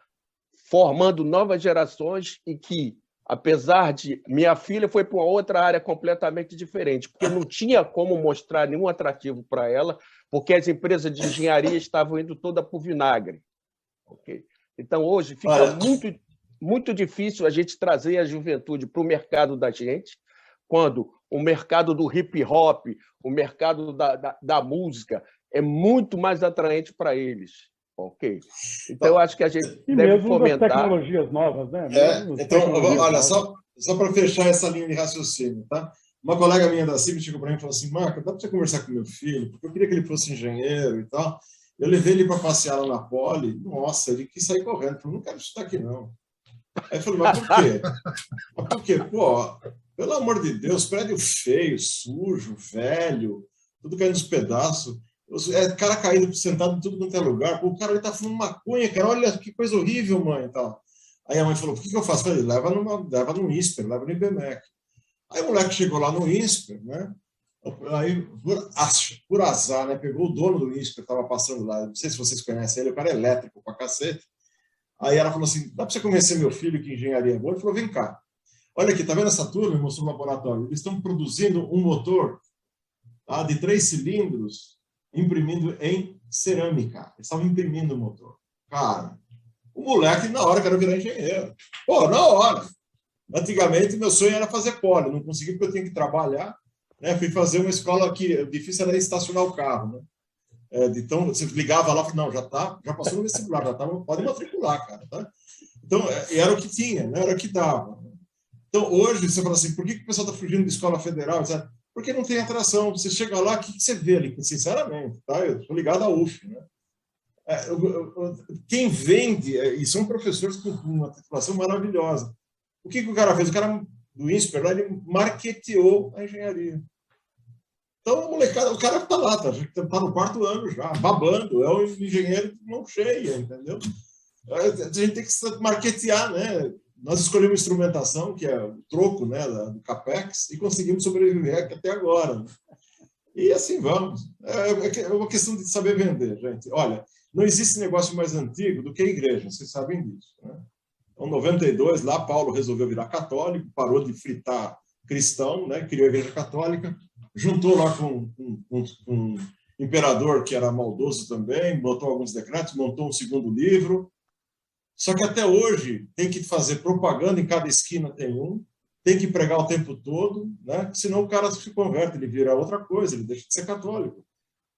Formando novas gerações e que, apesar de... Minha filha foi para uma outra área completamente diferente, porque não tinha como mostrar nenhum atrativo para ela, porque as empresas de engenharia estavam indo toda para o vinagre. Okay? Então, hoje, fica muito difícil a gente trazer a juventude para o mercado da gente, quando o mercado do hip-hop, o mercado da música, é muito mais atraente para eles. Ok. Então, eu acho que a gente deve fomentar... tecnologias novas, né? Então, olha, só para fechar essa linha de raciocínio, tá? Uma colega minha da CIB chegou para mim e falou assim: Marco, dá para você conversar com meu filho? Porque eu queria que ele fosse engenheiro e tal. Eu levei ele para passear lá na Poli. Nossa, ele quis sair correndo. Eu falei: não quero estudar aqui, não. Aí eu falei: mas por quê? Mas por quê? Pô, pelo amor de Deus, prédio feio, sujo, velho, tudo caindo nos pedaços. Cara caído, sentado em tudo quanto é lugar. O cara ali tá fumando maconha, cara. Olha que coisa horrível, mãe. Tal. Aí a mãe falou: o que eu faço? Eu falei: leva no INSPER, leva no IBMEC. Aí o moleque chegou lá no INSPER, né? Aí, por azar, né? Pegou o dono do INSPER, estava passando lá. Não sei se vocês conhecem ele, o cara é elétrico pra cacete. Aí ela falou assim: dá para você convencer meu filho que engenharia é boa? Ele falou: vem cá. Olha aqui, tá vendo essa turma? Ele mostrou o laboratório. Eles estão produzindo um motor, tá, de 3 cilindros, imprimindo em cerâmica. Eles estavam imprimindo o motor. Cara, o moleque, na hora, quero virar engenheiro. Pô, na hora. Antigamente, meu sonho era fazer poli. Não consegui porque eu tinha que trabalhar. Né? Fui fazer uma escola que o difícil era estacionar o carro. Né? Então, você ligava lá e falava: não, já passou no vestibular, pode matricular, cara. Tá? Então, era o que tinha, né? Era o que dava. Então, hoje, você fala assim: por que o pessoal está fugindo de escola federal? Etc. Porque não tem atração. Você chega lá, o que você vê ali? Sinceramente, tá? Eu estou ligado à UF, né? Quem vende, e são professores com uma titulação maravilhosa. O que o cara fez? O cara do INSPER, ele marketeou a engenharia. Então, o cara está lá, está no 4º ano já, babando, é um engenheiro de mão cheia, entendeu? A gente tem que marketear, né? Nós escolhemos instrumentação, que é o troco, né, do CAPEX, e conseguimos sobreviver até agora. Né? E assim vamos. É uma questão de saber vender, gente. Olha, não existe negócio mais antigo do que a igreja, vocês sabem disso. Né? Então, em 92, lá, Paulo resolveu virar católico, parou de fritar cristão, né? Criou a Igreja Católica, juntou lá com um imperador que era maldoso também, botou alguns decretos, montou um segundo livro. Só que até hoje tem que fazer propaganda, em cada esquina tem um, tem que pregar o tempo todo, né? Senão o cara se converte, ele vira outra coisa, ele deixa de ser católico.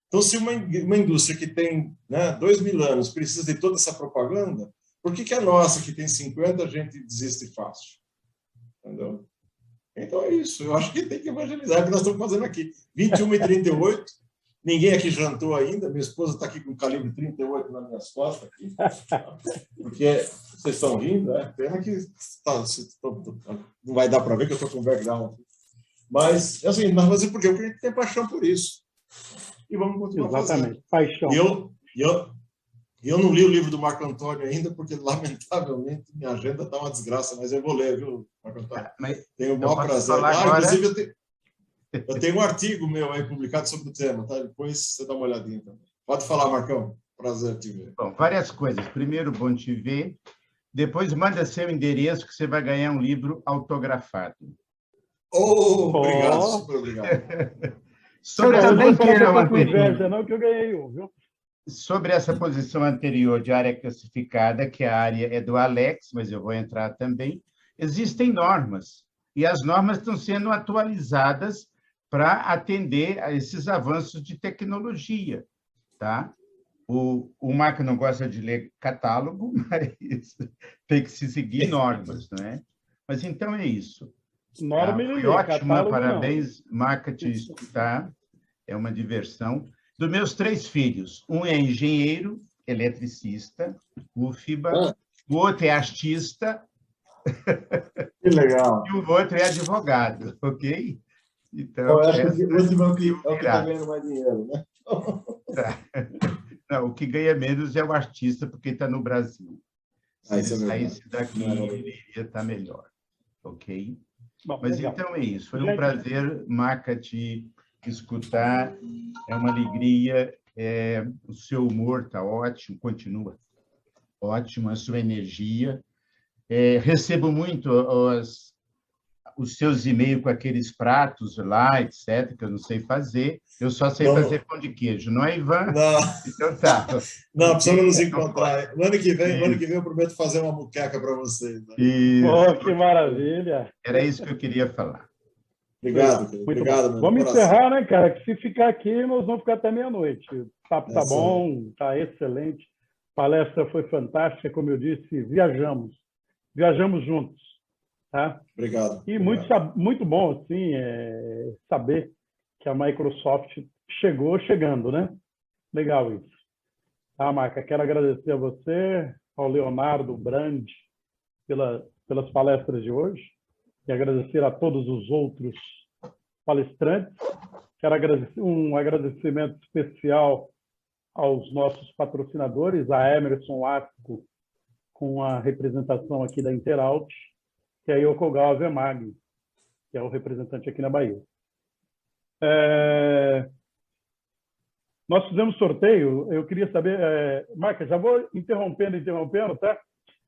Então, se uma indústria que tem, né, 2000 anos precisa de toda essa propaganda, por que a nossa, que tem 50, a gente desiste fácil? Entendeu? Então é isso, eu acho que tem que evangelizar, é o que nós estamos fazendo aqui. 21h38, ninguém aqui jantou ainda, minha esposa está aqui com calibre 38 nas minhas costas, aqui, porque vocês estão rindo, né? Pena que não vai dar para ver que eu estou com background. Mas, assim, nós vamos fazer por quê? Porque a gente tem paixão por isso. E vamos continuar Exatamente, fazendo. paixão. Eu não li o livro do Marco Antônio ainda, porque, lamentavelmente, minha agenda está uma desgraça, mas eu vou ler, viu, Marco Antônio? Tenho o maior prazer. Inclusive, eu tenho um artigo meu aí publicado sobre o tema, tá? Depois você dá uma olhadinha também. Pode falar, Marcão. Prazer te ver. Bom, várias coisas. Primeiro, bom te ver. Depois, manda seu endereço que você vai ganhar um livro autografado. Obrigado, super obrigado. Sobre essa posição anterior, não, que eu ganhei um, viu? Sobre essa posição anterior de área classificada, que a área é do Alex, mas eu vou entrar também, existem normas, e as normas estão sendo atualizadas para atender a esses avanços de tecnologia, tá? O Marco não gosta de ler catálogo, mas tem que se seguir normas, não é? Mas então é isso. Norma foi ótima, parabéns, Marca, te escutar, é uma diversão. Dos meus 3 filhos, um é engenheiro, eletricista, UFBA, o outro é artista, que legal. E o outro é advogado, ok? Então, eu acho que o último é o que está ganhando mais dinheiro, né? Não, o que ganha menos é o artista, porque está no Brasil. Se ele saísse daqui, ele iria estar melhor, ok? Bom, mas legal. Então é isso, foi um prazer, Marca, te escutar, é uma alegria, o seu humor está ótimo, continua ótimo, a sua energia. Recebo muito os seus e-mails com aqueles pratos lá, etc., que eu não sei fazer, eu só sei fazer pão de queijo, não é, Ivan? Não. Então tá. Não, precisamos nos encontrar. No ano que vem eu prometo fazer uma muqueca para vocês. Né? Que maravilha! Era isso que eu queria falar. Obrigado, obrigado. Vamos encerrar, né, cara? Que se ficar aqui, nós vamos ficar até meia-noite. O papo tá bom, tá excelente. A palestra foi fantástica, como eu disse, viajamos juntos, tá? Obrigado. E muito bom, assim, saber que a Microsoft chegando, né? Legal isso. Tá, Marca? Quero agradecer a você, ao Leonardo Brandi, pelas palestras de hoje, e agradecer a todos os outros palestrantes. Quero agradecer um agradecimento especial aos nossos patrocinadores, a Emerson Asco, com a representação aqui da Interalt, que é a Yokogawa Vemag, que é o representante aqui na Bahia. Nós fizemos sorteio, eu queria saber... Marca, já vou interrompendo, tá?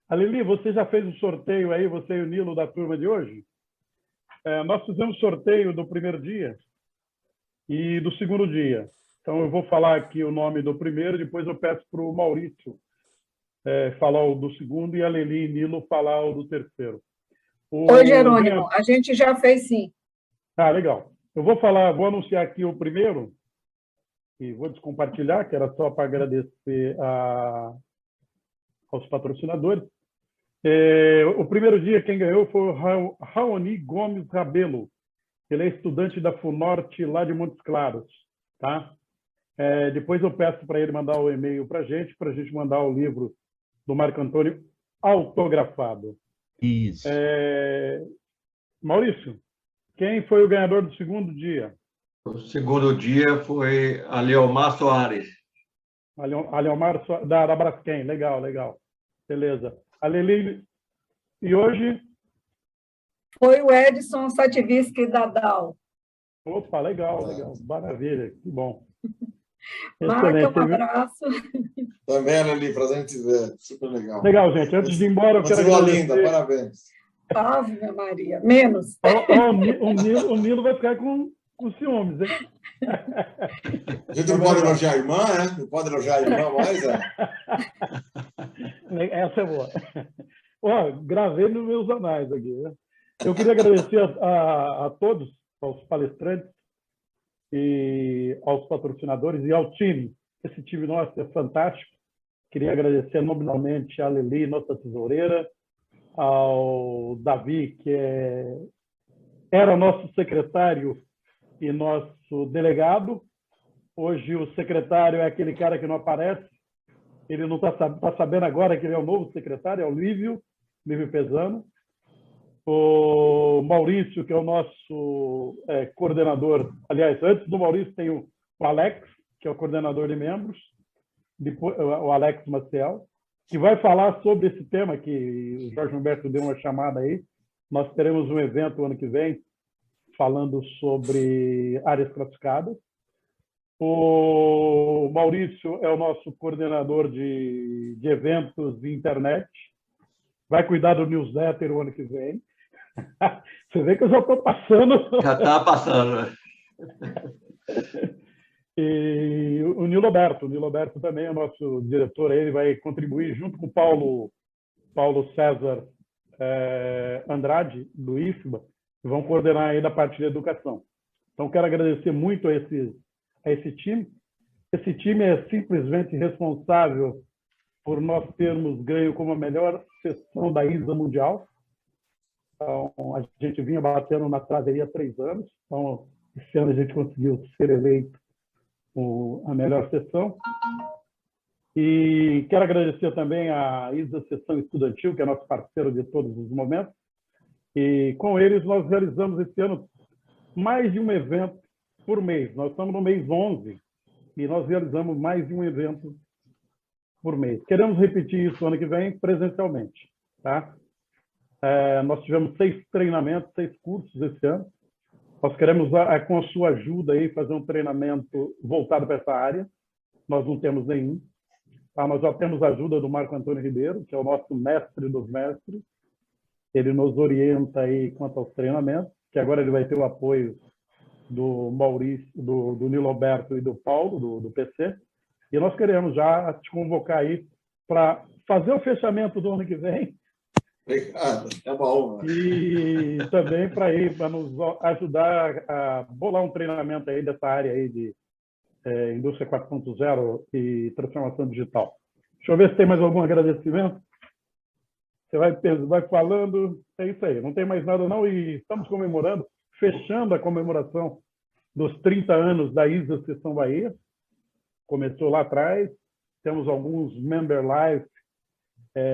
A Lili, você já fez o sorteio aí, você e o Nilo, da turma de hoje? Nós fizemos sorteio do primeiro dia e do segundo dia. Então, eu vou falar aqui o nome do primeiro, depois eu peço para o Maurício falar o do segundo e a Lili e Nilo falar o do terceiro. Oi, Jerônimo, a gente já fez sim. Ah, legal. Eu vou anunciar aqui o primeiro e vou descompartilhar, que era só para agradecer aos patrocinadores. O primeiro dia quem ganhou foi o Raoni Gomes Rabelo. Ele é estudante da FUNORTE lá de Montes Claros, tá? Depois eu peço para ele mandar o e-mail para a gente mandar o livro do Marco Antônio autografado. Isso. Maurício, quem foi o ganhador do segundo dia? O segundo dia foi a Leomar Soares. A Leomar da Braskem, legal. Beleza. A Lili, e hoje? Foi o Edson Sativisky da DAO. Opa, legal. Maravilha, que bom. Marca, um abraço. Também, Lili, prazer em te ver. Super legal. Legal, gente. Antes de ir embora, eu quero agradecer... linda, parabéns. Ave Maria, menos. O Nilo vai ficar com ciúmes, hein? A gente não pode elogiar a irmã, né? Não pode elogiar a irmã mais, Essa é boa. Ó, gravei nos meus anais aqui, né? Eu queria agradecer a todos, aos palestrantes e aos patrocinadores e ao time. Esse time nosso é fantástico. Queria agradecer nominalmente a Lili, nossa tesoureira, ao Davi, que era nosso secretário e nosso delegado. Hoje o secretário é aquele cara que não aparece. Ele não está sabendo agora que ele é o novo secretário, é o Lívio Pesano. O Maurício, que é o nosso coordenador. Aliás, antes do Maurício tem o Alex, que é o coordenador de membros, depois, o Alex Maciel, que vai falar sobre esse tema que o Jorge Humberto deu uma chamada aí. Nós teremos um evento ano que vem falando sobre áreas classificadas. O Maurício é o nosso coordenador de eventos e internet. Vai cuidar do newsletter o ano que vem. Você vê que eu já estou passando. Já está passando. E o Nilo Alberto também é o nosso diretor. Ele vai contribuir junto com o Paulo César Andrade, do IFBA, que vão coordenar aí da parte de educação. Então, quero agradecer muito a esse time. Esse time é simplesmente responsável por nós termos ganho como a melhor sessão da ISA Mundial. Então, a gente vinha batendo na trave há 3 anos. Então, esse ano a gente conseguiu ser eleito a melhor sessão. E quero agradecer também a ISA Sessão Estudantil, que é nosso parceiro de todos os momentos. E com eles nós realizamos esse ano mais de um evento por mês. Nós estamos no mês 11 e nós realizamos mais de um evento por mês. Queremos repetir isso ano que vem presencialmente, tá? Nós tivemos 6 treinamentos, 6 cursos esse ano. Nós queremos, com a sua ajuda, aí, fazer um treinamento voltado para essa área. Nós não temos nenhum. Tá? Nós já temos a ajuda do Marco Antônio Ribeiro, que é o nosso mestre dos mestres. Ele nos orienta aí quanto aos treinamentos, que agora ele vai ter o apoio do Maurício, do Nilo Alberto e do Paulo, do PC. E nós queremos já te convocar aí para fazer o fechamento do ano que vem. Obrigado, é uma honra. E também para nos ajudar a bolar um treinamento aí dessa área aí de indústria 4.0 e transformação digital. Deixa eu ver se tem mais algum agradecimento. Você vai falando, é isso aí, não tem mais nada não, e estamos comemorando, fechando a comemoração dos 30 anos da ISA Sessão Bahia. Começou lá atrás, temos alguns member live,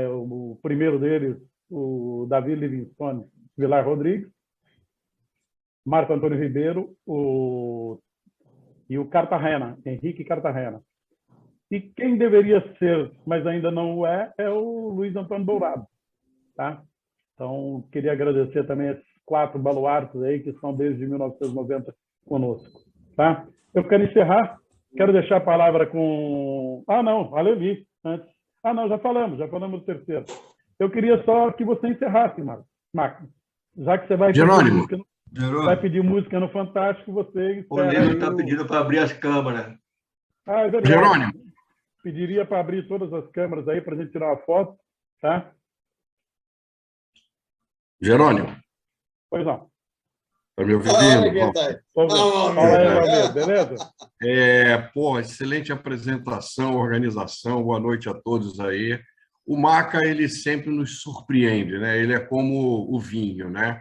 o primeiro deles, o Davi Livingstone Vilar Rodrigues, Marco Antônio Ribeiro e o Cartagena, Henrique Cartagena. E quem deveria ser, mas ainda não o é o Luiz Antônio Dourado. Tá? Então, queria agradecer também esses 4 baluartes aí que estão desde 1990 conosco. Tá? Eu quero encerrar, quero deixar a palavra com... não, a Levi, antes. Não, já falamos do terceiro. Eu queria só que você encerrasse, Marco. Já que você vai pedir música no Fantástico, você... O Lino está pedindo para abrir as câmeras. É verdade. Jerônimo. Pediria para abrir todas as câmeras aí para a gente tirar uma foto, tá? Jerônimo. Pois não. Está me ouvindo? Beleza? Excelente apresentação, organização. Boa noite a todos aí. O Maca, ele sempre nos surpreende, né? Ele é como o vinho, né?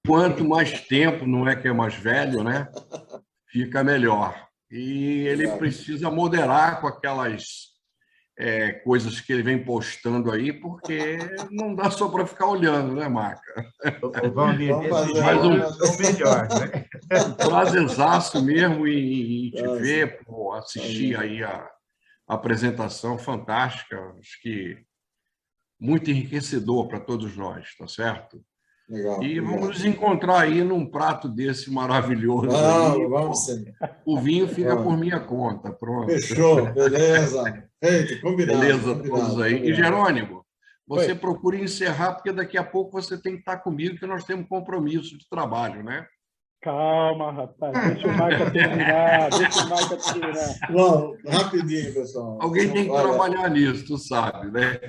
Quanto mais tempo, não é que é mais velho, né? Fica melhor. E ele precisa moderar com aquelas coisas que ele vem postando aí, porque não dá só para ficar olhando, né, Maca? Vamos melhor, né? Prazerzaço mesmo em te ver, assistir aí a apresentação fantástica, acho que muito enriquecedor para todos nós, tá certo? Legal, e vamos nos encontrar aí num prato desse maravilhoso. Vamos sim. O vinho fica por minha conta, pronto. Fechou, beleza. Feito, combinado. Beleza, todos aí. E Jerônimo, você procure encerrar, porque daqui a pouco você tem que estar comigo, que nós temos compromisso de trabalho, né? Calma, rapaz. Deixa o Marca terminar. Bom, rapidinho, pessoal. Alguém tem que trabalhar nisso, tu sabe, né?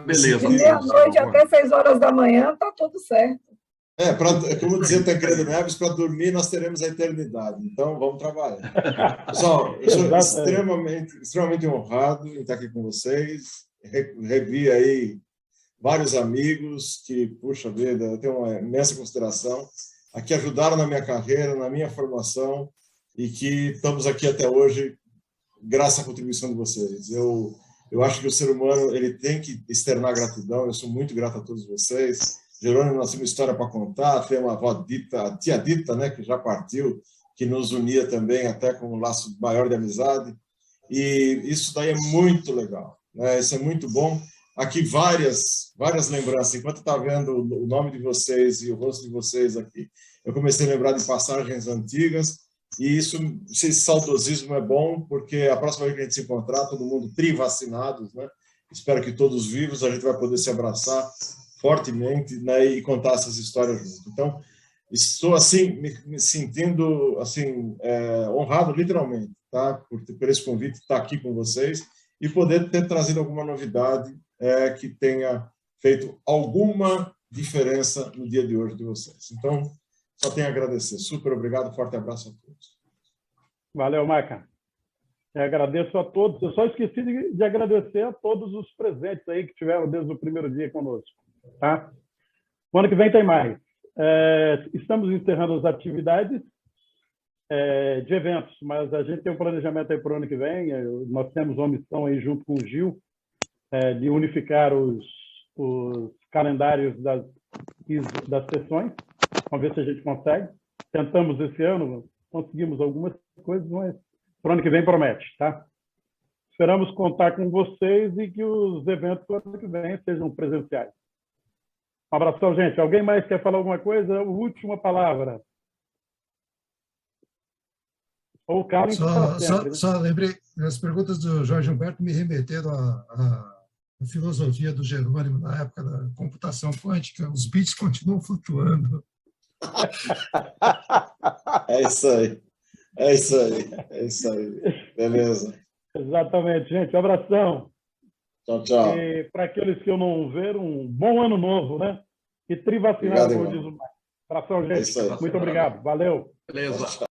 Beleza. De meia-noite até 6 horas da manhã, tá tudo certo. Como dizia o Tancredo Neves, para dormir nós teremos a eternidade. Então, vamos trabalhar. Pessoal, eu sou extremamente honrado em estar aqui com vocês. Revi aí vários amigos que, puxa vida, eu tenho uma imensa consideração, a que ajudaram na minha carreira, na minha formação, e que estamos aqui até hoje graças à contribuição de vocês. Eu acho que o ser humano ele tem que externar gratidão. Eu sou muito grato a todos vocês. Jerônimo, nós temos uma história para contar, tem uma avó Dita, a tia Dita, né, que já partiu, que nos unia também até com um laço maior de amizade, e isso daí é muito legal, né? Isso é muito bom. Aqui várias lembranças, enquanto eu estava vendo o nome de vocês e o rosto de vocês aqui, eu comecei a lembrar de passagens antigas, e esse saudosismo é bom, porque a próxima vez que a gente se encontrar, todo mundo trivacinados, né? Espero que todos vivos, a gente vai poder se abraçar fortemente, né, e contar essas histórias juntos. Então, estou assim me sentindo assim honrado literalmente, tá, por esse convite, estar aqui com vocês e poder ter trazido alguma novidade que tenha feito alguma diferença no dia de hoje de vocês. Então, só tenho a agradecer. Super obrigado, forte abraço a todos. Valeu, Marca. Eu agradeço a todos. Eu só esqueci de agradecer a todos os presentes aí que tiveram desde o primeiro dia conosco. Tá? O ano que vem tem mais. Estamos encerrando as atividades de eventos, mas a gente tem um planejamento aí para o ano que vem. Nós temos uma missão aí junto com o Gil de unificar os calendários das sessões. Vamos ver se a gente consegue. Tentamos esse ano, conseguimos algumas coisas, mas para o ano que vem promete, tá? Esperamos contar com vocês e que os eventos do ano que vem sejam presenciais. Um abração, gente. Alguém mais quer falar alguma coisa? Última palavra. Ou o Carlos. Só lembrei, as perguntas do Jorge Humberto me remeteram à filosofia do Jerônimo na época da computação quântica. Os bits continuam flutuando. É isso aí. É isso aí. É isso aí. Beleza. Exatamente, gente. Um abração. Tchau, tchau. E para aqueles que eu não ver, um bom ano novo, né? E trivacinado, como diz o Marcos. Abração, gente. Muito obrigado. Valeu. Beleza.